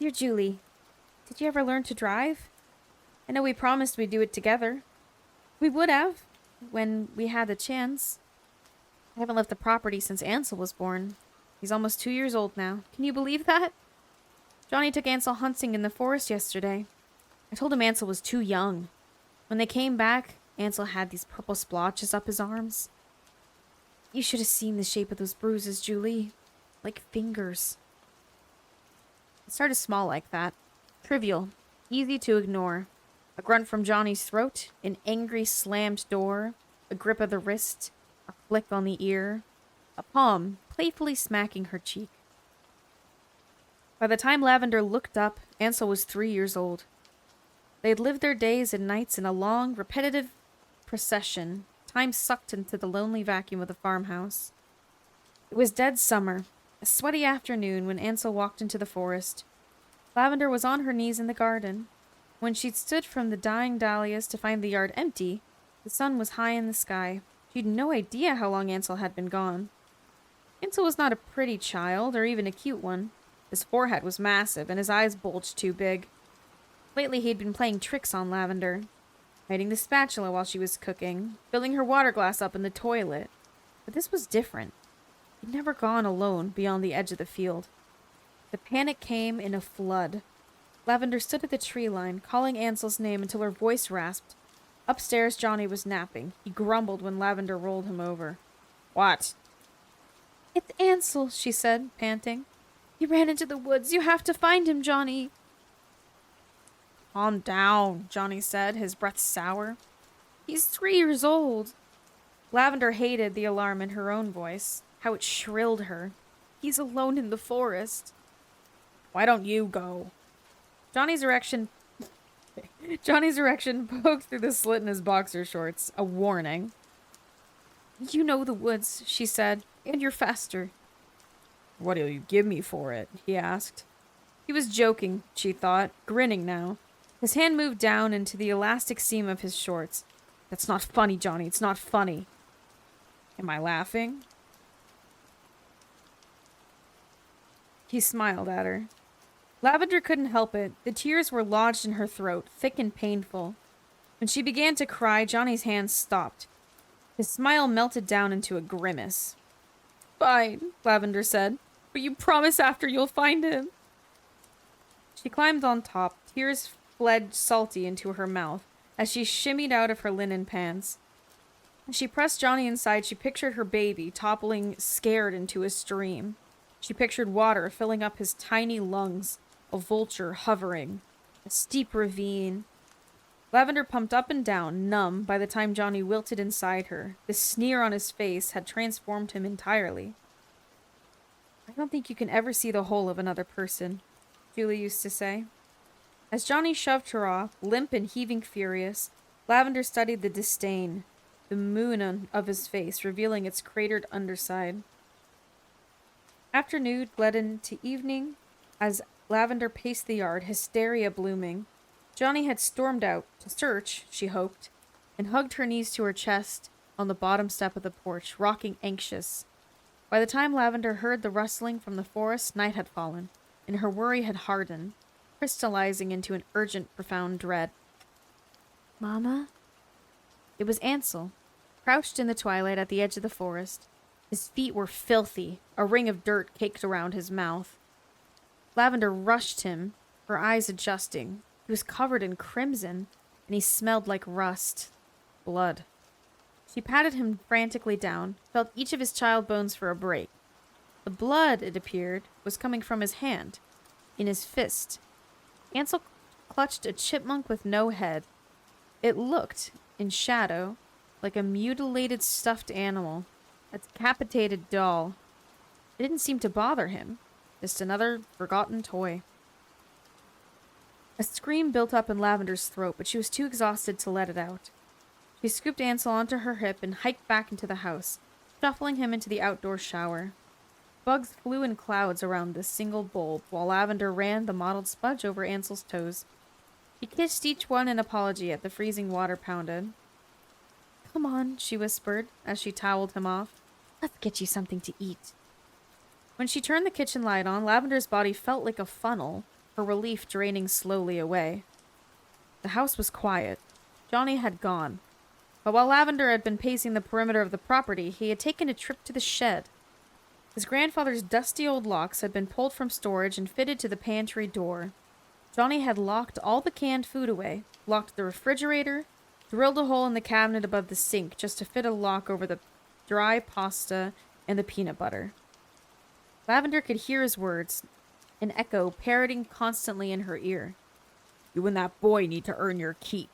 Dear Julie, did you ever learn to drive? I know we promised we'd do it together. We would have, when we had the chance. I haven't left the property since Ansel was born. He's almost 2 years old now. Can you believe that? Johnny took Ansel hunting in the forest yesterday. I told him Ansel was too young. When they came back, Ansel had these purple splotches up his arms. You should have seen the shape of those bruises, Julie. Like fingers. It started small like that. Trivial. Easy to ignore. A grunt from Johnny's throat, an angry slammed door, a grip of the wrist, a flick on the ear, a palm playfully smacking her cheek. By the time Lavender looked up, Ansel was 3 years old. They had lived their days and nights in a long, repetitive procession, time sucked into the lonely vacuum of the farmhouse. It was dead summer, a sweaty afternoon when Ansel walked into the forest. Lavender was on her knees in the garden. When she'd stood from the dying dahlias to find the yard empty, the sun was high in the sky. She'd no idea how long Ansel had been gone. Ansel was not a pretty child, or even a cute one. His forehead was massive, and his eyes bulged too big. Lately he'd been playing tricks on Lavender, hiding the spatula while she was cooking, filling her water glass up in the toilet. But this was different. He'd never gone alone beyond the edge of the field. The panic came in a flood. Lavender stood at the tree line, calling Ansel's name until her voice rasped. Upstairs, Johnny was napping. He grumbled when Lavender rolled him over. What? It's Ansel, she said, panting. He ran into the woods. You have to find him, Johnny. Calm down, Johnny said, his breath sour. He's 3 years old. Lavender hated the alarm in her own voice, how it shrilled her. He's alone in the forest. Why don't you go? Johnny's erection poked through the slit in his boxer shorts, a warning. You know the woods, she said, and you're faster. What'll you give me for it? He asked. He was joking, she thought, grinning now. His hand moved down into the elastic seam of his shorts. That's not funny, Johnny. It's not funny. Am I laughing? He smiled at her. Lavender couldn't help it. The tears were lodged in her throat, thick and painful. When she began to cry, Johnny's hands stopped. His smile melted down into a grimace. Fine, Lavender said, but you promise after you'll find him. She climbed on top, tears fled salty into her mouth as she shimmied out of her linen pants. As she pressed Johnny inside, she pictured her baby toppling scared into a stream. She pictured water filling up his tiny lungs, a vulture hovering, a steep ravine. Lavender pumped up and down, numb, by the time Johnny wilted inside her. The sneer on his face had transformed him entirely. I don't think you can ever see the whole of another person, Julie used to say. As Johnny shoved her off, limp and heaving furious, Lavender studied the disdain, the moon of his face, revealing its cratered underside. Afternoon bled into evening as Lavender paced the yard, hysteria blooming. Johnny had stormed out, to search, she hoped, and hugged her knees to her chest on the bottom step of the porch, rocking anxious. By the time Lavender heard the rustling from the forest, night had fallen, and her worry had hardened, crystallizing into an urgent, profound dread. Mama? It was Ansel, crouched in the twilight at the edge of the forest. His feet were filthy, a ring of dirt caked around his mouth. Lavender rushed him, her eyes adjusting. He was covered in crimson, and he smelled like rust. Blood. She patted him frantically down, felt each of his child bones for a break. The blood, it appeared, was coming from his hand, in his fist. Ansel clutched a chipmunk with no head. It looked, in shadow, like a mutilated stuffed animal, a decapitated doll. It didn't seem to bother him, just another forgotten toy. A scream built up in Lavender's throat, but she was too exhausted to let it out. She scooped Ansel onto her hip and hiked back into the house, shuffling him into the outdoor shower. Bugs flew in clouds around the single bulb, while Lavender ran the mottled smudge over Ansel's toes. She kissed each one in apology at the freezing water pounded. Come on, she whispered, as she toweled him off. Let's get you something to eat. When she turned the kitchen light on, Lavender's body felt like a funnel, her relief draining slowly away. The house was quiet. Johnny had gone. But while Lavender had been pacing the perimeter of the property, he had taken a trip to the shed. His grandfather's dusty old locks had been pulled from storage and fitted to the pantry door. Johnny had locked all the canned food away, locked the refrigerator, drilled a hole in the cabinet above the sink just to fit a lock over the dry pasta and the peanut butter. Lavender could hear his words, an echo parroting constantly in her ear. You and that boy need to earn your keep.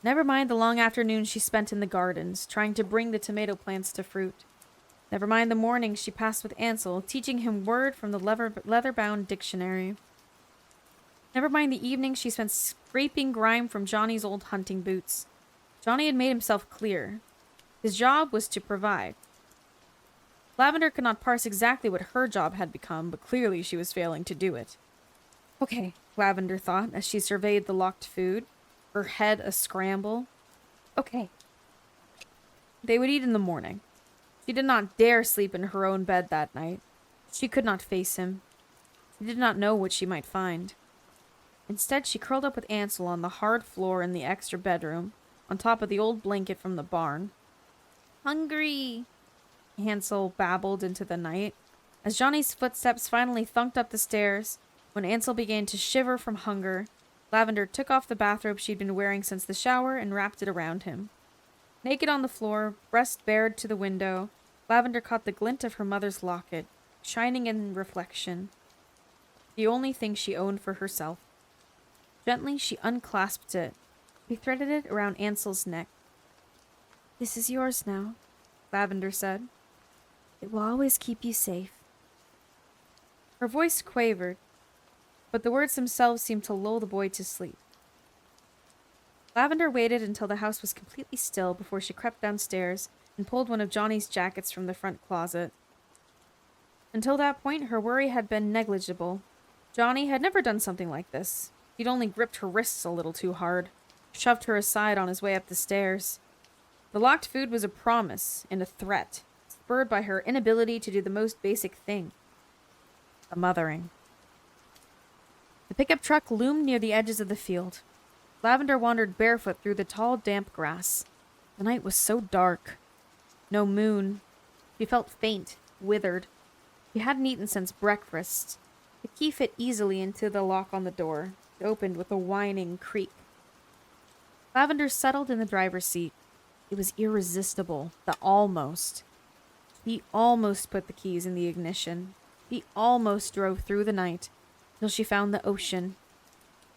Never mind the long afternoons she spent in the gardens, trying to bring the tomato plants to fruit. Never mind the mornings she passed with Ansel, teaching him word from the leather-bound dictionary. Never mind the evenings she spent scraping grime from Johnny's old hunting boots. Johnny had made himself clear. His job was to provide. Lavender could not parse exactly what her job had become, but clearly she was failing to do it. Okay, Lavender thought as she surveyed the locked food, her head a scramble. Okay. They would eat in the morning. She did not dare sleep in her own bed that night. She could not face him. She did not know what she might find. Instead, she curled up with Ansel on the hard floor in the extra bedroom, on top of the old blanket from the barn. Hungry, Ansel babbled into the night, as Johnny's footsteps finally thunked up the stairs. When Ansel began to shiver from hunger, Lavender took off the bathrobe she'd been wearing since the shower and wrapped it around him. Naked on the floor, breast bared to the window, Lavender caught the glint of her mother's locket, shining in reflection. The only thing she owned for herself. Gently, she unclasped it. She threaded it around Ansel's neck. This is yours now, Lavender said. It will always keep you safe. Her voice quavered, but the words themselves seemed to lull the boy to sleep. Lavender waited until the house was completely still before she crept downstairs and pulled one of Johnny's jackets from the front closet. Until that point, her worry had been negligible. Johnny had never done something like this. He'd only gripped her wrists a little too hard, shoved her aside on his way up the stairs. The locked food was a promise and a threat, spurred by her inability to do the most basic thing. A mothering. The pickup truck loomed near the edges of the field. Lavender wandered barefoot through the tall, damp grass. The night was so dark. No moon. She felt faint, withered. She hadn't eaten since breakfast. The key fit easily into the lock on the door. It opened with a whining creak. Lavender settled in the driver's seat. It was irresistible. The almost. He almost put the keys in the ignition. He almost drove through the night till she found the ocean.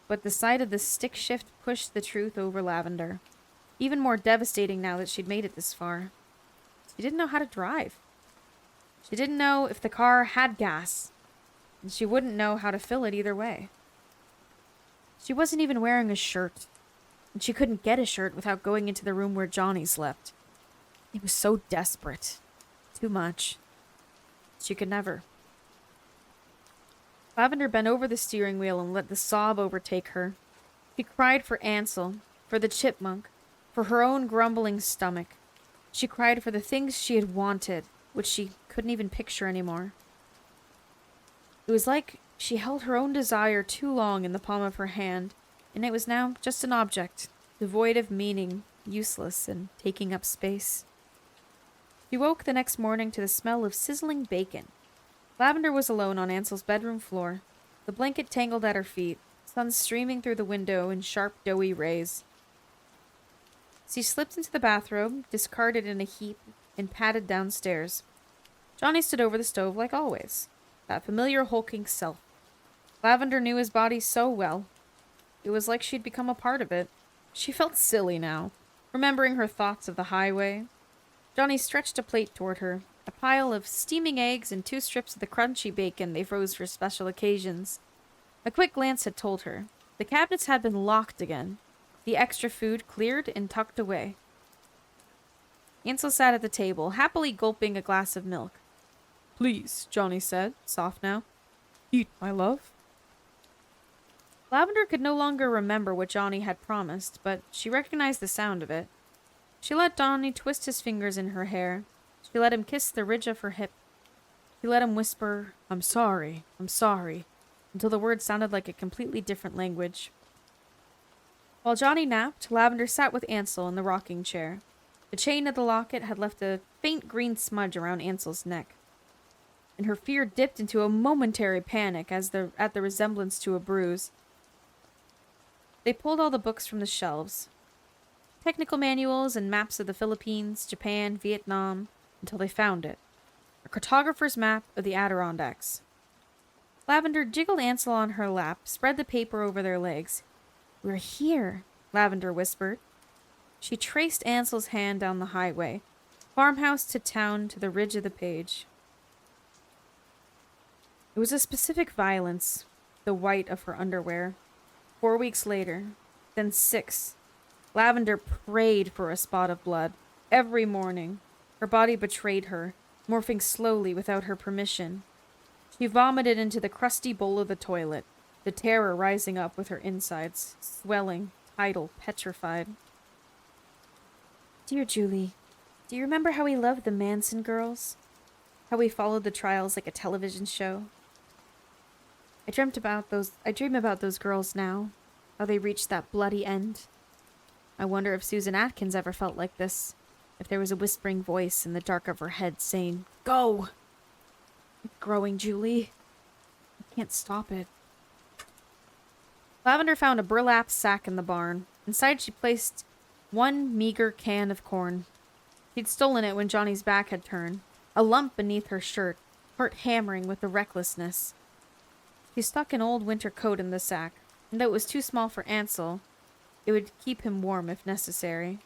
but the sight of the stick shift pushed the truth over Lavender. Even more devastating now that she'd made it this far. She didn't know how to drive. She didn't know if the car had gas, and she wouldn't know how to fill it either way. She wasn't even wearing a shirt, and she couldn't get a shirt without going into the room where Johnny slept. It was so desperate. Too much. She could never. Lavender bent over the steering wheel and let the sob overtake her. She cried for Ansel, for the chipmunk, for her own grumbling stomach. She cried for the things she had wanted, which she couldn't even picture anymore. It was like she held her own desire too long in the palm of her hand, and it was now just an object, devoid of meaning, useless, and taking up space. She woke the next morning to the smell of sizzling bacon. Lavender was alone on Ansel's bedroom floor, the blanket tangled at her feet, sun streaming through the window in sharp, doughy rays. She slipped into the bathrobe, discarded in a heap, and padded downstairs. Johnny stood over the stove like always, that familiar hulking self. Lavender knew his body so well. It was like she'd become a part of it. She felt silly now, remembering her thoughts of the highway. Johnny stretched a plate toward her, a pile of steaming eggs and 2 strips of the crunchy bacon they froze for special occasions. A quick glance had told her. The cabinets had been locked again, the extra food cleared and tucked away. Ansel sat at the table, happily gulping a glass of milk. "Please," Johnny said, soft now. "Eat, my love." Lavender could no longer remember what Johnny had promised, but she recognized the sound of it. She let Johnny twist his fingers in her hair. She let him kiss the ridge of her hip. She let him whisper, I'm sorry," until the words sounded like a completely different language. While Johnny napped, Lavender sat with Ansel in the rocking chair. The chain of the locket had left a faint green smudge around Ansel's neck, and her fear dipped into a momentary panic at the resemblance to a bruise. They pulled all the books from the shelves, technical manuals and maps of the Philippines, Japan, Vietnam, until they found it. A cartographer's map of the Adirondacks. Lavender jiggled Ansel on her lap, spread the paper over their legs. "We're here," Lavender whispered. She traced Ansel's hand down the highway, farmhouse to town to the ridge of the page. It was a specific violence, the white of her underwear. 4 weeks later, then 6. Lavender prayed for a spot of blood. Every morning, her body betrayed her, morphing slowly without her permission. She vomited into the crusty bowl of the toilet, the terror rising up with her insides, swelling, tidal, petrified. "Dear Julie, do you remember how we loved the Manson girls? How we followed the trials like a television show? I dream about those girls now, how they reached that bloody end. I wonder if Susan Atkins ever felt like this, if there was a whispering voice in the dark of her head saying, 'Go!' It's growing, Julie. I can't stop it." Lavender found a burlap sack in the barn. Inside she placed 1 meager can of corn. She'd stolen it when Johnny's back had turned, a lump beneath her shirt, heart hammering with the recklessness. She stuck an old winter coat in the sack, and though it was too small for Ansel, it would keep him warm if necessary.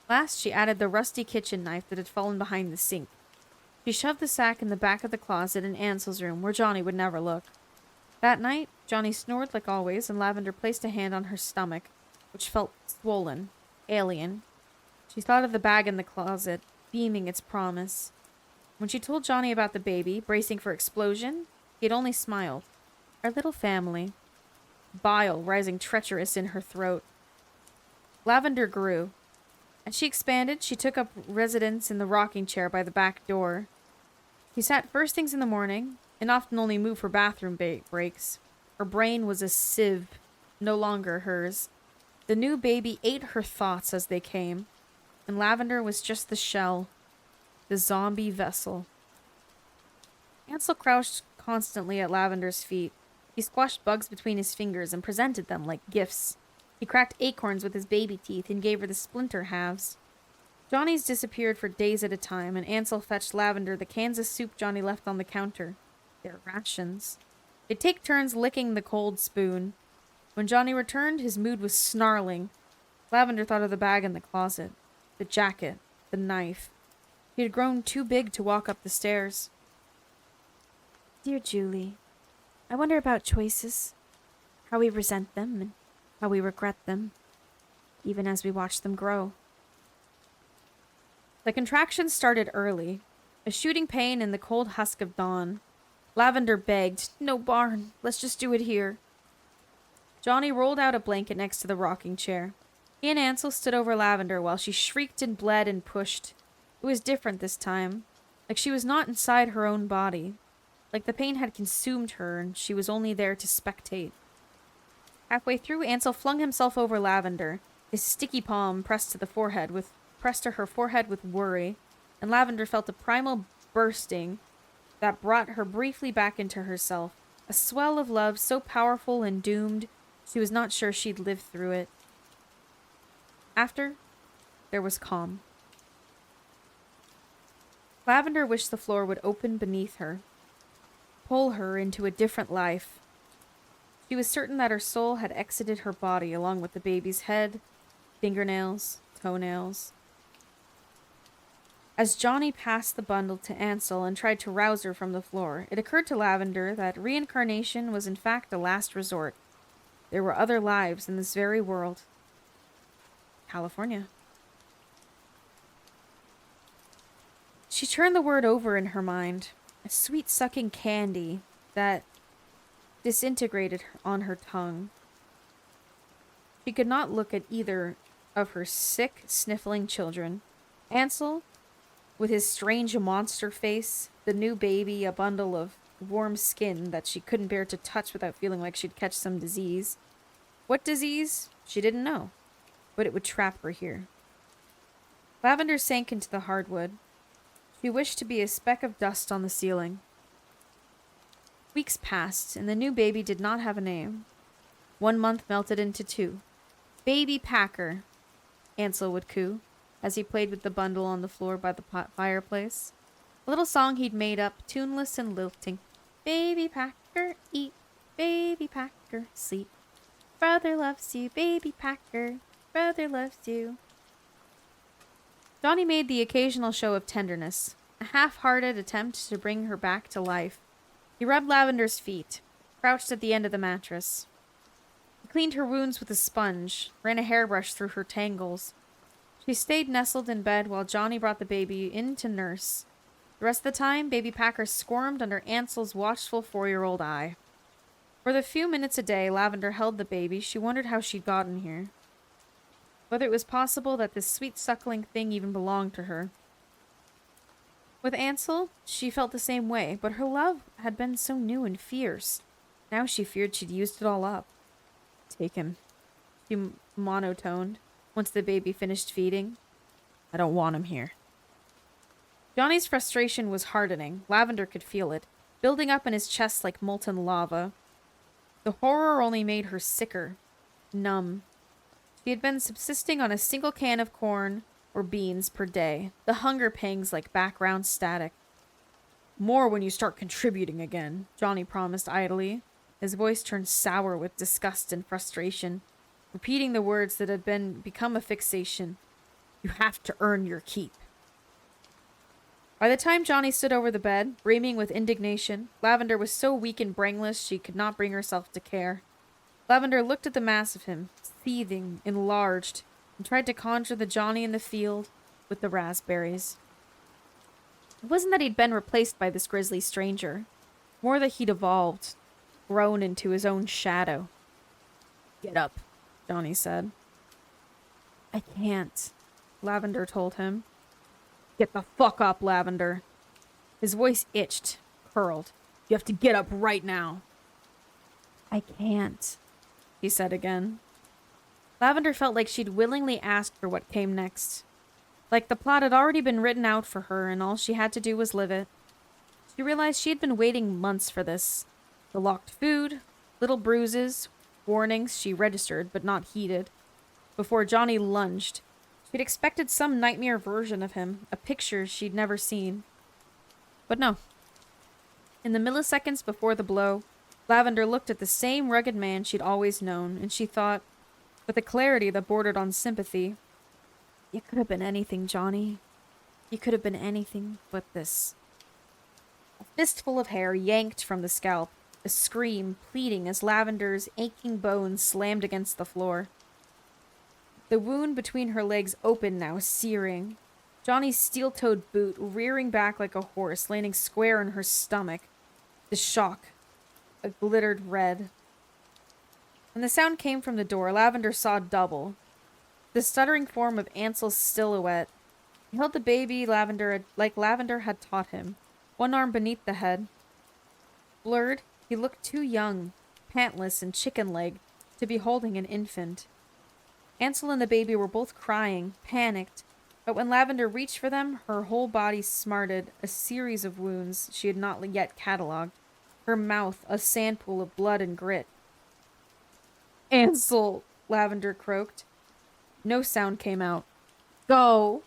Last, she added the rusty kitchen knife that had fallen behind the sink. She shoved the sack in the back of the closet in Ansel's room, where Johnny would never look. That night, Johnny snored like always, and Lavender placed a hand on her stomach, which felt swollen, alien. She thought of the bag in the closet, beaming its promise. When she told Johnny about the baby, bracing for explosion, he had only smiled. Our little family. Bile rising treacherous in her throat. Lavender grew. As she expanded, she took up residence in the rocking chair by the back door. She sat first things in the morning, and often only moved for bathroom breaks. Her brain was a sieve, no longer hers. The new baby ate her thoughts as they came, and Lavender was just the shell, the zombie vessel. Ansel crouched constantly at Lavender's feet. He squashed bugs between his fingers and presented them like gifts. He cracked acorns with his baby teeth and gave her the splinter halves. Johnny's disappeared for days at a time, and Ansel fetched Lavender the cans of soup Johnny left on the counter. Their rations. They'd take turns licking the cold spoon. When Johnny returned, his mood was snarling. Lavender thought of the bag in the closet, the jacket, the knife. He had grown too big to walk up the stairs. Dear Julie, I wonder about choices, how we resent them and how we regret them, even as we watch them grow. The contractions started early, a shooting pain in the cold husk of dawn. Lavender begged, "No barn, let's just do it here." Johnny rolled out a blanket next to the rocking chair. He and Ansel stood over Lavender while she shrieked and bled and pushed. It was different this time, like she was not inside her own body, like the pain had consumed her and she was only there to spectate. Halfway through, Ansel flung himself over Lavender, his sticky palm pressed to her forehead with worry, and Lavender felt a primal bursting that brought her briefly back into herself, a swell of love so powerful and doomed she was not sure she'd live through it. After, there was calm. Lavender wished the floor would open beneath her, pull her into a different life. She was certain that her soul had exited her body along with the baby's head, fingernails, toenails. As Johnny passed the bundle to Ansel and tried to rouse her from the floor, it occurred to Lavender that reincarnation was in fact a last resort. There were other lives in this very world. California. She turned the word over in her mind, a sweet-sucking candy that disintegrated on her tongue. She could not look at either of her sick, sniffling children. Ansel, with his strange monster face, the new baby, a bundle of warm skin that she couldn't bear to touch without feeling like she'd catch some disease. What disease? She didn't know, but it would trap her here. Lavender sank into the hardwood. She wished to be a speck of dust on the ceiling. Weeks passed, and the new baby did not have a name. 1 month melted into 2. "Baby Packer," Ansel would coo, as he played with the bundle on the floor by the fireplace. A little song he'd made up, tuneless and lilting. "Baby Packer, eat. Baby Packer, sleep. Brother loves you, Baby Packer. Brother loves you." Johnny made the occasional show of tenderness, a half-hearted attempt to bring her back to life. He rubbed Lavender's feet, crouched at the end of the mattress. He cleaned her wounds with a sponge, ran a hairbrush through her tangles. She stayed nestled in bed while Johnny brought the baby in to nurse. The rest of the time, Baby Packer squirmed under Ansel's watchful 4-year-old eye. For the few minutes a day Lavender held the baby, she wondered how she'd gotten here. Whether it was possible that this sweet suckling thing even belonged to her. With Ansel, she felt the same way, but her love had been so new and fierce. Now she feared she'd used it all up. "Take him," she monotoned, once the baby finished feeding. "I don't want him here." Johnny's frustration was hardening. Lavender could feel it, building up in his chest like molten lava. The horror only made her sicker, numb. She had been subsisting on a single can of corn or beans per day, the hunger pangs like background static. "More when you start contributing again," Johnny promised idly. His voice turned sour with disgust and frustration, repeating the words that had become a fixation. "You have to earn your keep." By the time Johnny stood over the bed, breaming with indignation, Lavender was so weak and brainless she could not bring herself to care. Lavender looked at the mass of him, seething, enlarged, and tried to conjure the Johnny in the field with the raspberries. It wasn't that he'd been replaced by this grisly stranger, more that he'd evolved, grown into his own shadow. "Get up," Johnny said. "I can't," Lavender told him. "Get the fuck up, Lavender." His voice itched, curled. "You have to get up right now." "I can't," he said again. Lavender felt like she'd willingly asked for what came next. Like the plot had already been written out for her and all she had to do was live it. She realized she had been waiting months for this. The locked food, little bruises, warnings she registered but not heeded. Before Johnny lunged, she'd expected some nightmare version of him, a picture she'd never seen. But no. In the milliseconds before the blow, Lavender looked at the same rugged man she'd always known, and she thought, with a clarity that bordered on sympathy, "You could have been anything, Johnny. You could have been anything but this." A fistful of hair yanked from the scalp, a scream pleading as Lavender's aching bones slammed against the floor. The wound between her legs opened now, searing. Johnny's steel-toed boot rearing back like a horse, landing square in her stomach. The shock. A glittered red. When the sound came from the door, Lavender saw double. The stuttering form of Ansel's silhouette. He held the baby like Lavender had taught him, one arm beneath the head. Blurred, he looked too young, pantless and chicken-legged, to be holding an infant. Ansel and the baby were both crying, panicked, but when Lavender reached for them, her whole body smarted, a series of wounds she had not yet catalogued, her mouth a sandpool of blood and grit. "Ansel," Lavender croaked. No sound came out. "Go!"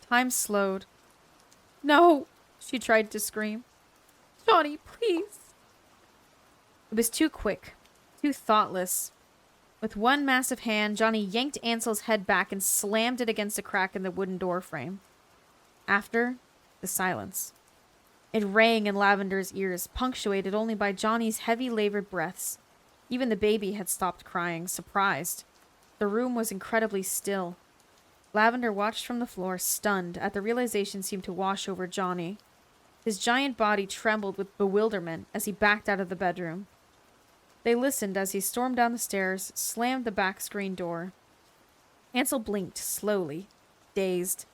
Time slowed. "No!" she tried to scream. "Johnny, please!" It was too quick, too thoughtless. With one massive hand, Johnny yanked Ansel's head back and slammed it against a crack in the wooden door frame. After, the silence. It rang in Lavender's ears, punctuated only by Johnny's heavy, labored breaths. Even the baby had stopped crying, surprised. The room was incredibly still. Lavender watched from the floor, stunned at the realization seemed to wash over Johnny. His giant body trembled with bewilderment as he backed out of the bedroom. They listened as he stormed down the stairs, slammed the back screen door. Ansel blinked slowly, dazed.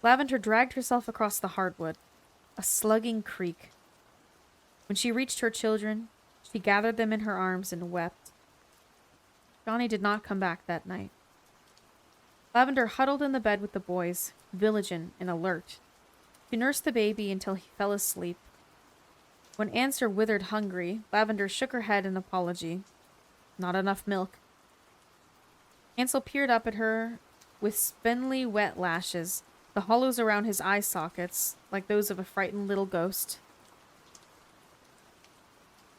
Lavender dragged herself across the hardwood, a slugging creak. When she reached her children, she gathered them in her arms and wept. Johnny did not come back that night. Lavender huddled in the bed with the boys, vigilant and alert. She nursed the baby until he fell asleep. When Ansel withered hungry, Lavender shook her head in apology. Not enough milk. Ansel peered up at her with spindly wet lashes, the hollows around his eye sockets like those of a frightened little ghost.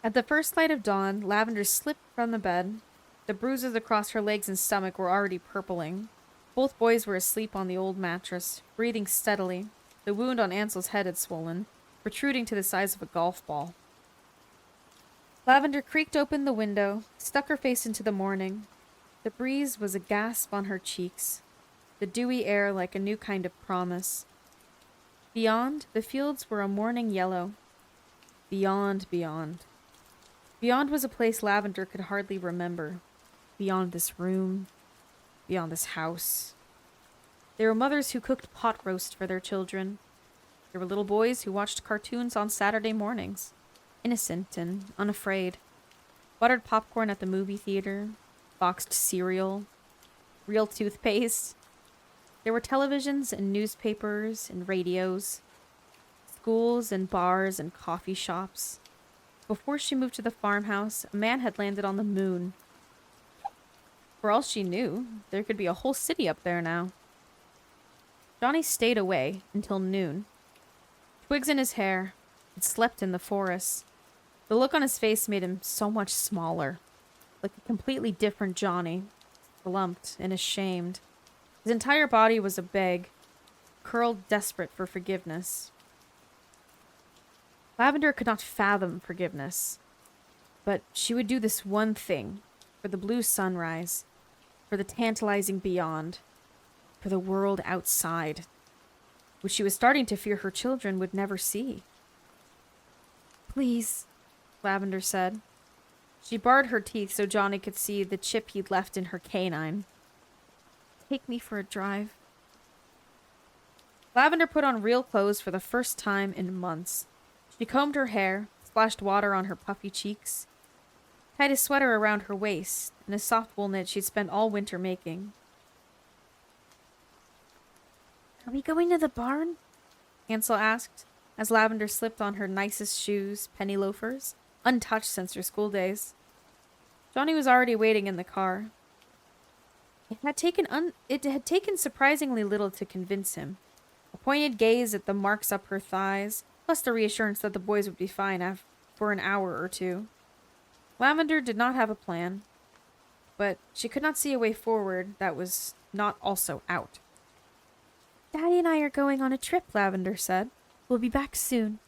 At the first light of dawn, Lavender slipped from the bed. The bruises across her legs and stomach were already purpling. Both boys were asleep on the old mattress, breathing steadily. The wound on Ansel's head had swollen, protruding to the size of a golf ball. Lavender creaked open the window, stuck her face into the morning. The breeze was a gasp on her cheeks, the dewy air like a new kind of promise. Beyond, the fields were a morning yellow. Beyond. Beyond was a place Lavender could hardly remember. Beyond this room, beyond this house. There were mothers who cooked pot roast for their children. There were little boys who watched cartoons on Saturday mornings, innocent and unafraid. Buttered popcorn at the movie theater, boxed cereal, real toothpaste. There were televisions and newspapers and radios, schools and bars and coffee shops. Before she moved to the farmhouse, a man had landed on the moon. For all she knew, there could be a whole city up there now. Johnny stayed away until noon. Twigs in his hair, had slept in the forest. The look on his face made him so much smaller, like a completely different Johnny, slumped and ashamed. His entire body was a beg, curled desperate for forgiveness. Lavender could not fathom forgiveness, but she would do this one thing, for the blue sunrise, for the tantalizing beyond, for the world outside, which she was starting to fear her children would never see. "Please," Lavender said. She barred her teeth so Johnny could see the chip he'd left in her canine. "Take me for a drive." Lavender put on real clothes for the first time in months. She combed her hair, splashed water on her puffy cheeks, tied a sweater around her waist, and a soft wool knit she'd spent all winter making. "Are we going to the barn?" Ansel asked, as Lavender slipped on her nicest shoes, penny loafers, untouched since her school days. Johnny was already waiting in the car. It had taken surprisingly little to convince him. A pointed gaze at the marks up her thighs, plus the reassurance that the boys would be fine for an hour or two. Lavender did not have a plan, but she could not see a way forward that was not also out. Daddy and I are going on a trip, Lavender said. We'll be back soon.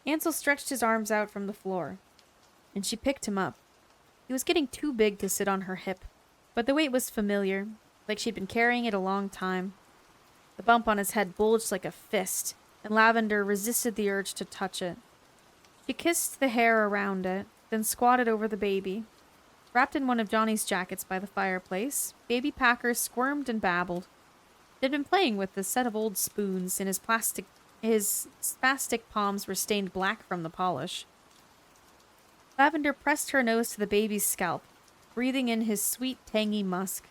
Ansel stretched his arms out from the floor, and she picked him up. He was getting too big to sit on her hip, but the weight was familiar, like she'd been carrying it a long time. The bump on his head bulged like a fist, and Lavender resisted the urge to touch it. She kissed the hair around it, then squatted over the baby. Wrapped in one of Johnny's jackets by the fireplace, baby Packer squirmed and babbled. They'd been playing with a set of old spoons, and his spastic palms were stained black from the polish. Lavender pressed her nose to the baby's scalp, breathing in his sweet, tangy musk.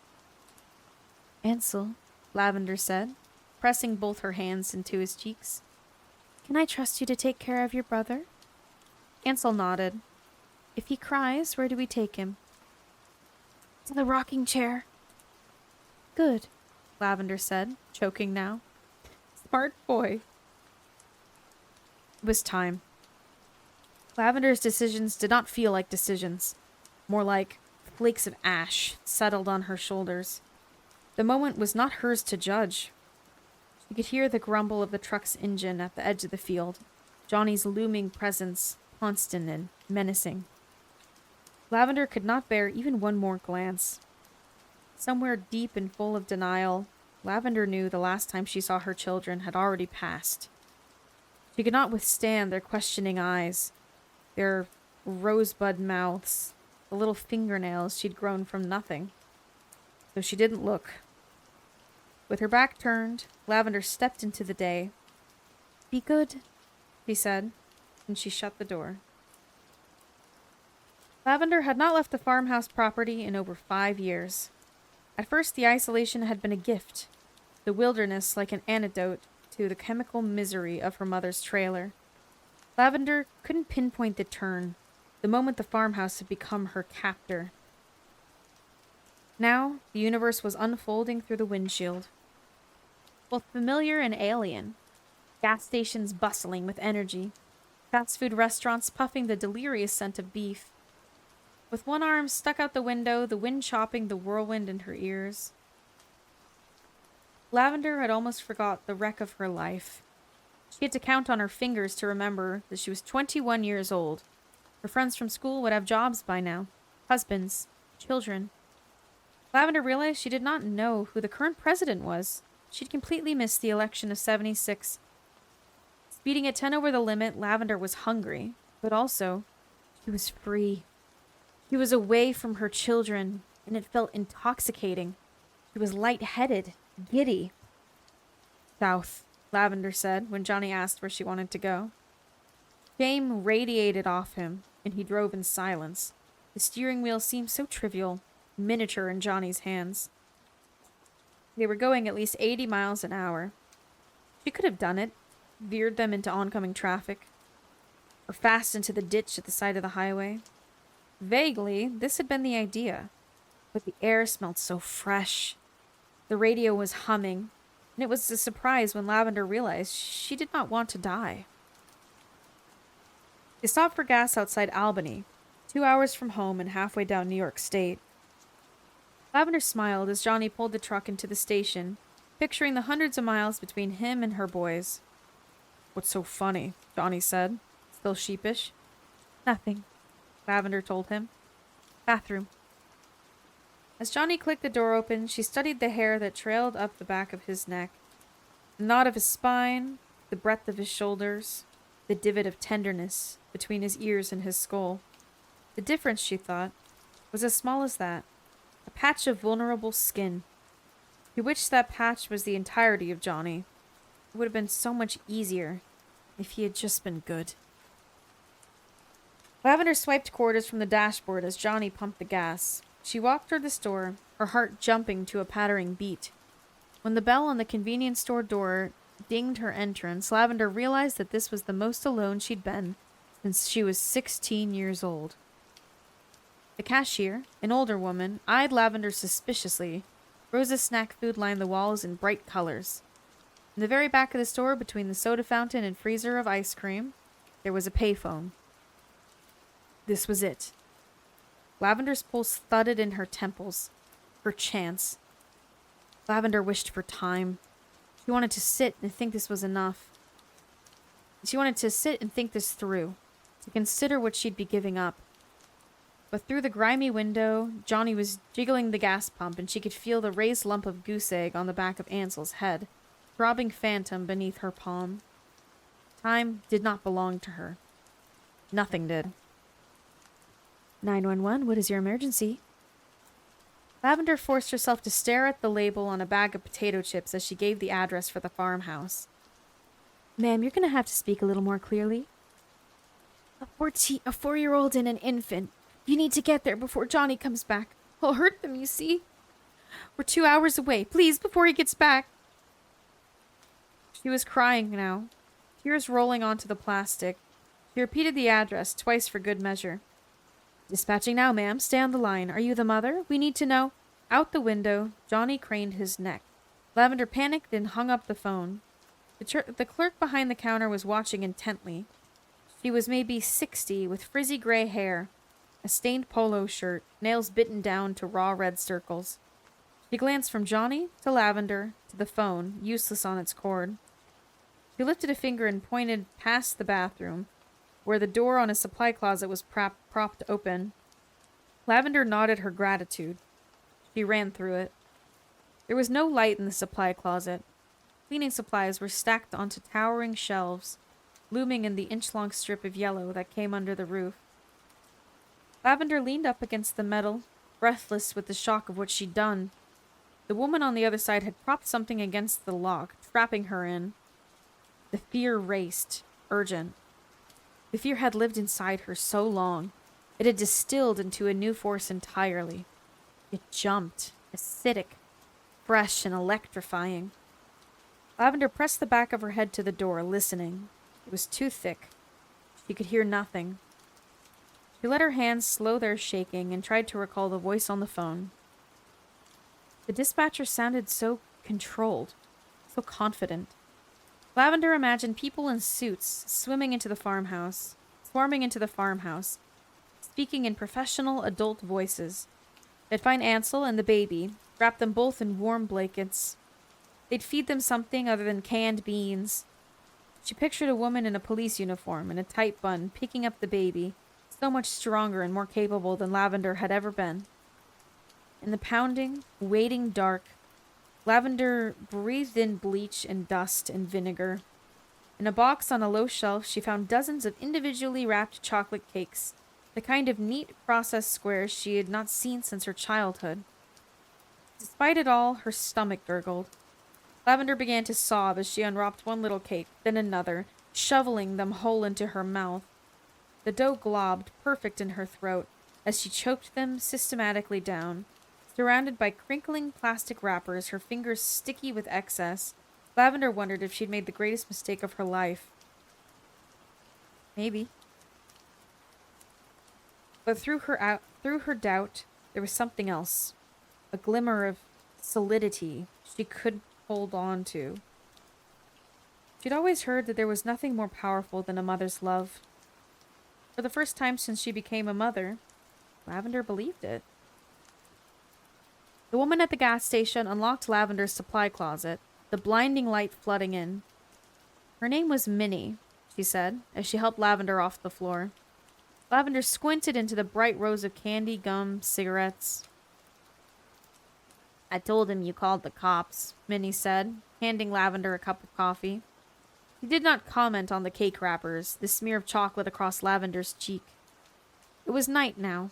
Ansel, Lavender said, pressing both her hands into his cheeks. Can I trust you to take care of your brother? Ansel nodded. If he cries, where do we take him? To the rocking chair. Good, Lavender said, choking now. Smart boy. It was time. Lavender's decisions did not feel like decisions, more like flakes of ash settled on her shoulders. The moment was not hers to judge. She could hear the grumble of the truck's engine at the edge of the field, Johnny's looming presence, constant and menacing. Lavender could not bear even one more glance. Somewhere deep and full of denial, Lavender knew the last time she saw her children had already passed. She could not withstand their questioning eyes, their rosebud mouths, the little fingernails she'd grown from nothing. So she didn't look. With her back turned, Lavender stepped into the day. Be good, she said, and she shut the door. Lavender had not left the farmhouse property in over 5 years. At first, the isolation had been a gift, the wilderness like an antidote to the chemical misery of her mother's trailer. Lavender couldn't pinpoint the turn, the moment the farmhouse had become her captor. Now, the universe was unfolding through the windshield. Both familiar and alien. Gas stations bustling with energy. Fast food restaurants puffing the delirious scent of beef. With one arm stuck out the window, the wind chopping the whirlwind in her ears. Lavender had almost forgot the wreck of her life. She had to count on her fingers to remember that she was 21 years old. Her friends from school would have jobs by now. Husbands. Children. Lavender realized she did not know who the current president was. She'd completely missed the election of 76. Speeding at 10 over the limit, Lavender was hungry, but also, she was free. She was away from her children, and it felt intoxicating. She was lightheaded, giddy. South, Lavender said when Johnny asked where she wanted to go. Shame radiated off him, and he drove in silence. The steering wheel seemed so trivial, miniature in Johnny's hands. They were going at least 80 miles an hour. She could have done it, veered them into oncoming traffic, or fast into the ditch at the side of the highway. Vaguely, this had been the idea, but the air smelled so fresh. The radio was humming, and it was a surprise when Lavender realized she did not want to die. They stopped for gas outside Albany, 2 hours from home and halfway down New York State. Lavender smiled as Johnny pulled the truck into the station, picturing the hundreds of miles between him and her boys. What's so funny? Johnny said, still sheepish. Nothing, Lavender told him. Bathroom. As Johnny clicked the door open, she studied the hair that trailed up the back of his neck, the knot of his spine, the breadth of his shoulders, the divot of tenderness between his ears and his skull. The difference, she thought, was as small as that. A patch of vulnerable skin. He wished that patch was the entirety of Johnny. It would have been so much easier if he had just been good. Lavender swiped quarters from the dashboard as Johnny pumped the gas. She walked toward the store, her heart jumping to a pattering beat. When the bell on the convenience store door dinged her entrance, Lavender realized that this was the most alone she'd been since she was 16 years old. The cashier, an older woman, eyed Lavender suspiciously. Rosa's snack food lined the walls in bright colors. In the very back of the store, between the soda fountain and freezer of ice cream, there was a payphone. This was it. Lavender's pulse thudded in her temples. Her chance. Lavender wished for time. She wanted to sit and think this was enough. She wanted to sit and think this through, to consider what she'd be giving up. But through the grimy window, Johnny was jiggling the gas pump, and she could feel the raised lump of goose egg on the back of Ansel's head, throbbing phantom beneath her palm. Time did not belong to her. Nothing did. 911, what is your emergency? Lavender forced herself to stare at the label on a bag of potato chips as she gave the address for the farmhouse. Ma'am, you're going to have to speak a little more clearly. A 4-year-old and an infant. You need to get there before Johnny comes back. I'll hurt them, you see. We're 2 hours away. Please, before he gets back. She was crying now, tears rolling onto the plastic. She repeated the address twice for good measure. Dispatching now, ma'am. Stay on the line. Are you the mother? We need to know. Out the window, Johnny craned his neck. Lavender panicked and hung up the phone. The clerk behind the counter was watching intently. She was maybe 60, with frizzy gray hair, a stained polo shirt, nails bitten down to raw red circles. She glanced from Johnny to Lavender to the phone, useless on its cord. She lifted a finger and pointed past the bathroom, where the door on a supply closet was propped open. Lavender nodded her gratitude. She ran through it. There was no light in the supply closet. Cleaning supplies were stacked onto towering shelves, looming in the inch-long strip of yellow that came under the roof. Lavender leaned up against the metal, breathless with the shock of what she'd done. The woman on the other side had propped something against the lock, trapping her in. The fear raced, urgent. The fear had lived inside her so long. It had distilled into a new force entirely. It jumped, acidic, fresh and electrifying. Lavender pressed the back of her head to the door, listening. It was too thick. She could hear nothing. She let her hands slow their shaking and tried to recall the voice on the phone. The dispatcher sounded so controlled, so confident. Lavender imagined people in suits swarming into the farmhouse, speaking in professional adult voices. They'd find Ansel and the baby, wrap them both in warm blankets. They'd feed them something other than canned beans. She pictured a woman in a police uniform and a tight bun picking up the baby, so much stronger and more capable than Lavender had ever been. In the pounding, waiting dark, Lavender breathed in bleach and dust and vinegar. In a box on a low shelf, she found dozens of individually wrapped chocolate cakes, the kind of neat processed squares she had not seen since her childhood. Despite it all, her stomach gurgled. Lavender began to sob as she unwrapped one little cake, then another, shoveling them whole into her mouth. The dough globbed, perfect in her throat, as she choked them systematically down. Surrounded by crinkling plastic wrappers, her fingers sticky with excess, Lavender wondered if she'd made the greatest mistake of her life. Maybe. But through her doubt, there was something else. A glimmer of solidity she could hold on to. She'd always heard that there was nothing more powerful than a mother's love. For the first time since she became a mother, Lavender believed it. The woman at the gas station unlocked Lavender's supply closet, the blinding light flooding in. Her name was Minnie, she said, as she helped Lavender off the floor. Lavender squinted into the bright rows of candy, gum, cigarettes. I told him you called the cops, Minnie said, handing Lavender a cup of coffee. He did not comment on the cake wrappers, the smear of chocolate across Lavender's cheek. It was night now,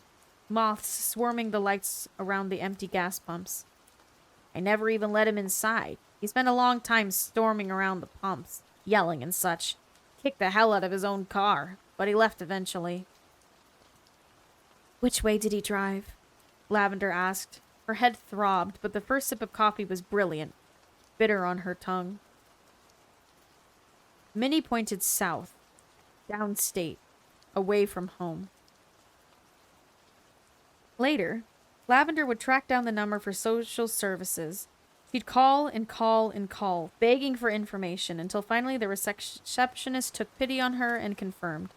moths swarming the lights around the empty gas pumps. I never even let him inside. He spent a long time storming around the pumps, yelling and such. Kicked the hell out of his own car, but he left eventually. Which way did he drive? Lavender asked. Her head throbbed, but the first sip of coffee was brilliant, bitter on her tongue. Minnie pointed south, downstate, away from home. Later, Lavender would track down the number for social services. She'd call and call and call, begging for information, until finally the receptionist took pity on her and confirmed.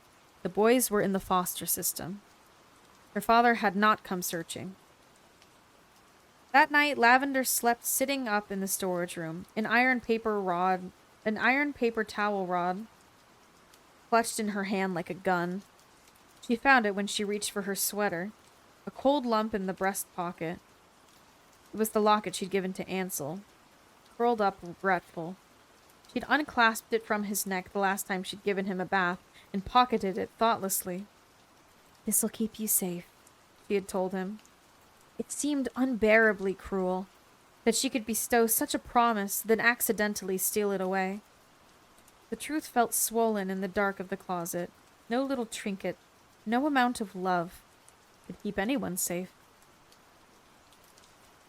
The boys were in the foster system. Her father had not come searching. That night, Lavender slept sitting up in the storage room, an iron paper towel rod clutched in her hand like a gun. She found it when she reached for her sweater, a cold lump in the breast pocket. It was the locket she'd given to Ansel, curled up regretful. She'd unclasped it from his neck the last time she'd given him a bath and pocketed it thoughtlessly. "This'll keep you safe," she had told him. It seemed unbearably cruel that she could bestow such a promise, then accidentally steal it away. The truth felt swollen in the dark of the closet. No little trinket, no amount of love could keep anyone safe.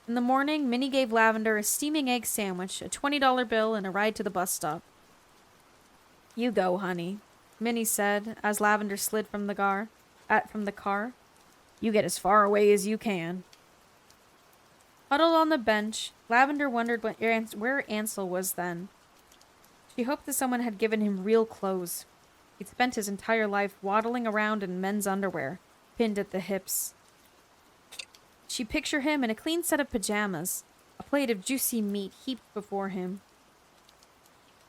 In the morning, Minnie gave Lavender a steaming egg sandwich, a $20 bill, and a ride to the bus stop. "You go, honey," Minnie said as Lavender slid from the car. "You get as far away as you can." Huddled on the bench, Lavender wondered where Ansel was then. She hoped that someone had given him real clothes. He'd spent his entire life waddling around in men's underwear, pinned at the hips. She pictured him in a clean set of pajamas, a plate of juicy meat heaped before him.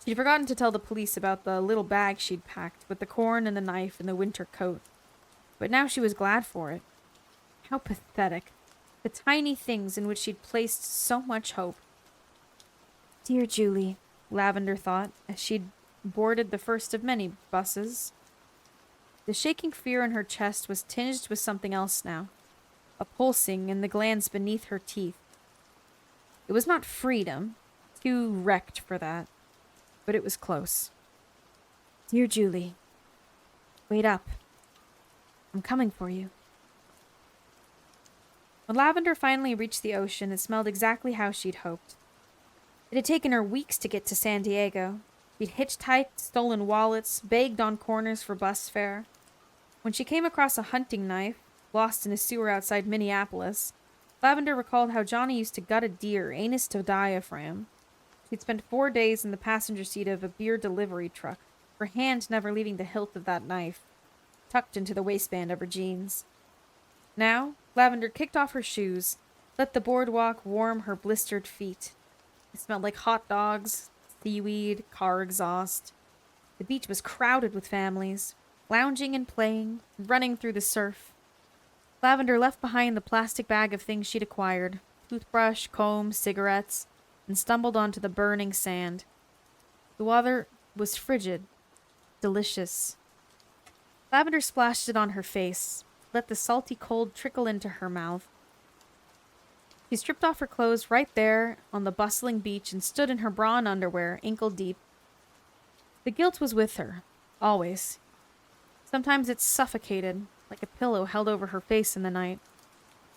She'd forgotten to tell the police about the little bag she'd packed, with the corn and the knife and the winter coat. But now she was glad for it. How pathetic. The tiny things in which she'd placed so much hope. "Dear Julie," Lavender thought, as she'd boarded the first of many buses. The shaking fear in her chest was tinged with something else now, a pulsing in the glands beneath her teeth. It was not freedom, too wrecked for that, but it was close. "Dear Julie, wait up. I'm coming for you." When Lavender finally reached the ocean, it smelled exactly how she'd hoped. It had taken her weeks to get to San Diego. She'd hitchhiked, stolen wallets, begged on corners for bus fare. When she came across a hunting knife, lost in a sewer outside Minneapolis, Lavender recalled how Johnny used to gut a deer, anus to diaphragm. She'd spent 4 days in the passenger seat of a beer delivery truck, her hand never leaving the hilt of that knife, tucked into the waistband of her jeans. Now, Lavender kicked off her shoes, let the boardwalk warm her blistered feet. It smelled like hot dogs, seaweed, car exhaust. The beach was crowded with families, lounging and playing, running through the surf. Lavender left behind the plastic bag of things she'd acquired, toothbrush, comb, cigarettes, and stumbled onto the burning sand. The water was frigid, delicious. Lavender splashed it on her face, let the salty cold trickle into her mouth. She stripped off her clothes right there on the bustling beach and stood in her bra and underwear, ankle deep. The guilt was with her, always. Sometimes it suffocated, like a pillow held over her face in the night.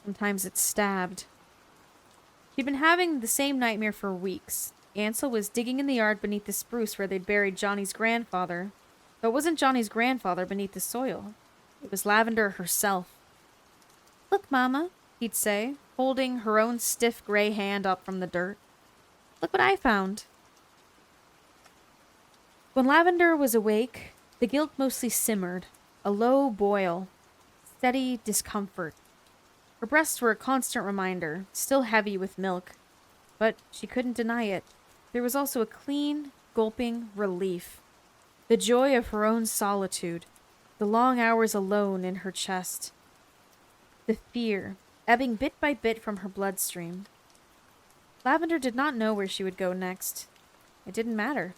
Sometimes it stabbed. She'd been having the same nightmare for weeks. Ansel was digging in the yard beneath the spruce where they'd buried Johnny's grandfather. Though it wasn't Johnny's grandfather beneath the soil. It was Lavender herself. "Look, Mama," he'd say, holding her own stiff gray hand up from the dirt. "Look what I found." When Lavender was awake, the guilt mostly simmered, a low boil, steady discomfort. Her breasts were a constant reminder, still heavy with milk, but she couldn't deny it. There was also a clean, gulping relief, the joy of her own solitude, the long hours alone in her chest, the fear ebbing bit by bit from her bloodstream. Lavender did not know where she would go next. It didn't matter.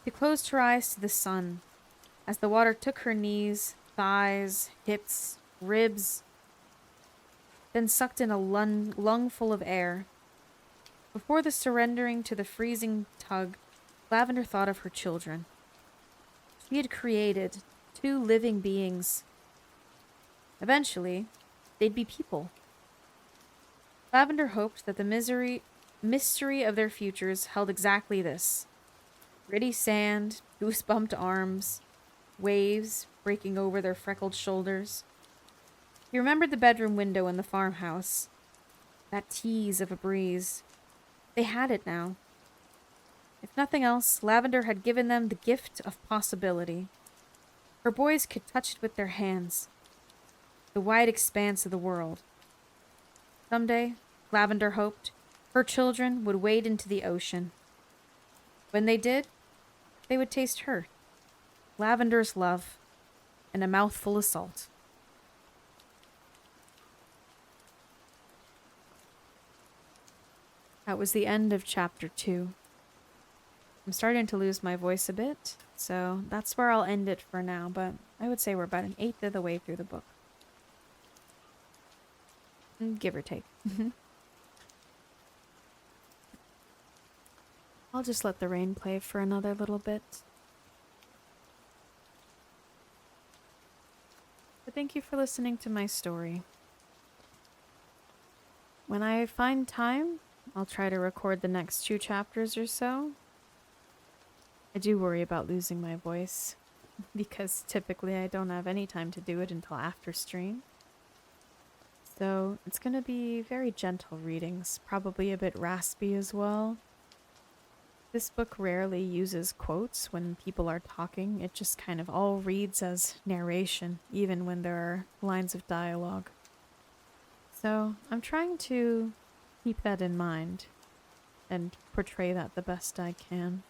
She closed her eyes to the sun, as the water took her knees, thighs, hips, ribs, then sucked in a lungful of air. Before the surrendering to the freezing tug, Lavender thought of her children. She had created 2 living beings. Eventually, they'd be people. Lavender hoped that the mystery of their futures held exactly this. Gritty sand, goose-bumped arms, waves breaking over their freckled shoulders. He remembered the bedroom window in the farmhouse. That tease of a breeze. They had it now. If nothing else, Lavender had given them the gift of possibility. Her boys could touch it with their hands, the wide expanse of the world. Someday, Lavender hoped, her children would wade into the ocean. When they did, they would taste her, Lavender's love, and a mouthful of salt. That was the end of chapter 2. I'm starting to lose my voice a bit, so that's where I'll end it for now, but I would say we're about an eighth of the way through the book. Give or take. I'll just let the rain play for another little bit. But thank you for listening to my story. When I find time, I'll try to record the next 2 chapters or so. I do worry about losing my voice, because typically I don't have any time to do it until after stream. So it's going to be very gentle readings, probably a bit raspy as well. This book rarely uses quotes when people are talking. It just kind of all reads as narration, even when there are lines of dialogue. So I'm trying to keep that in mind and portray that the best I can.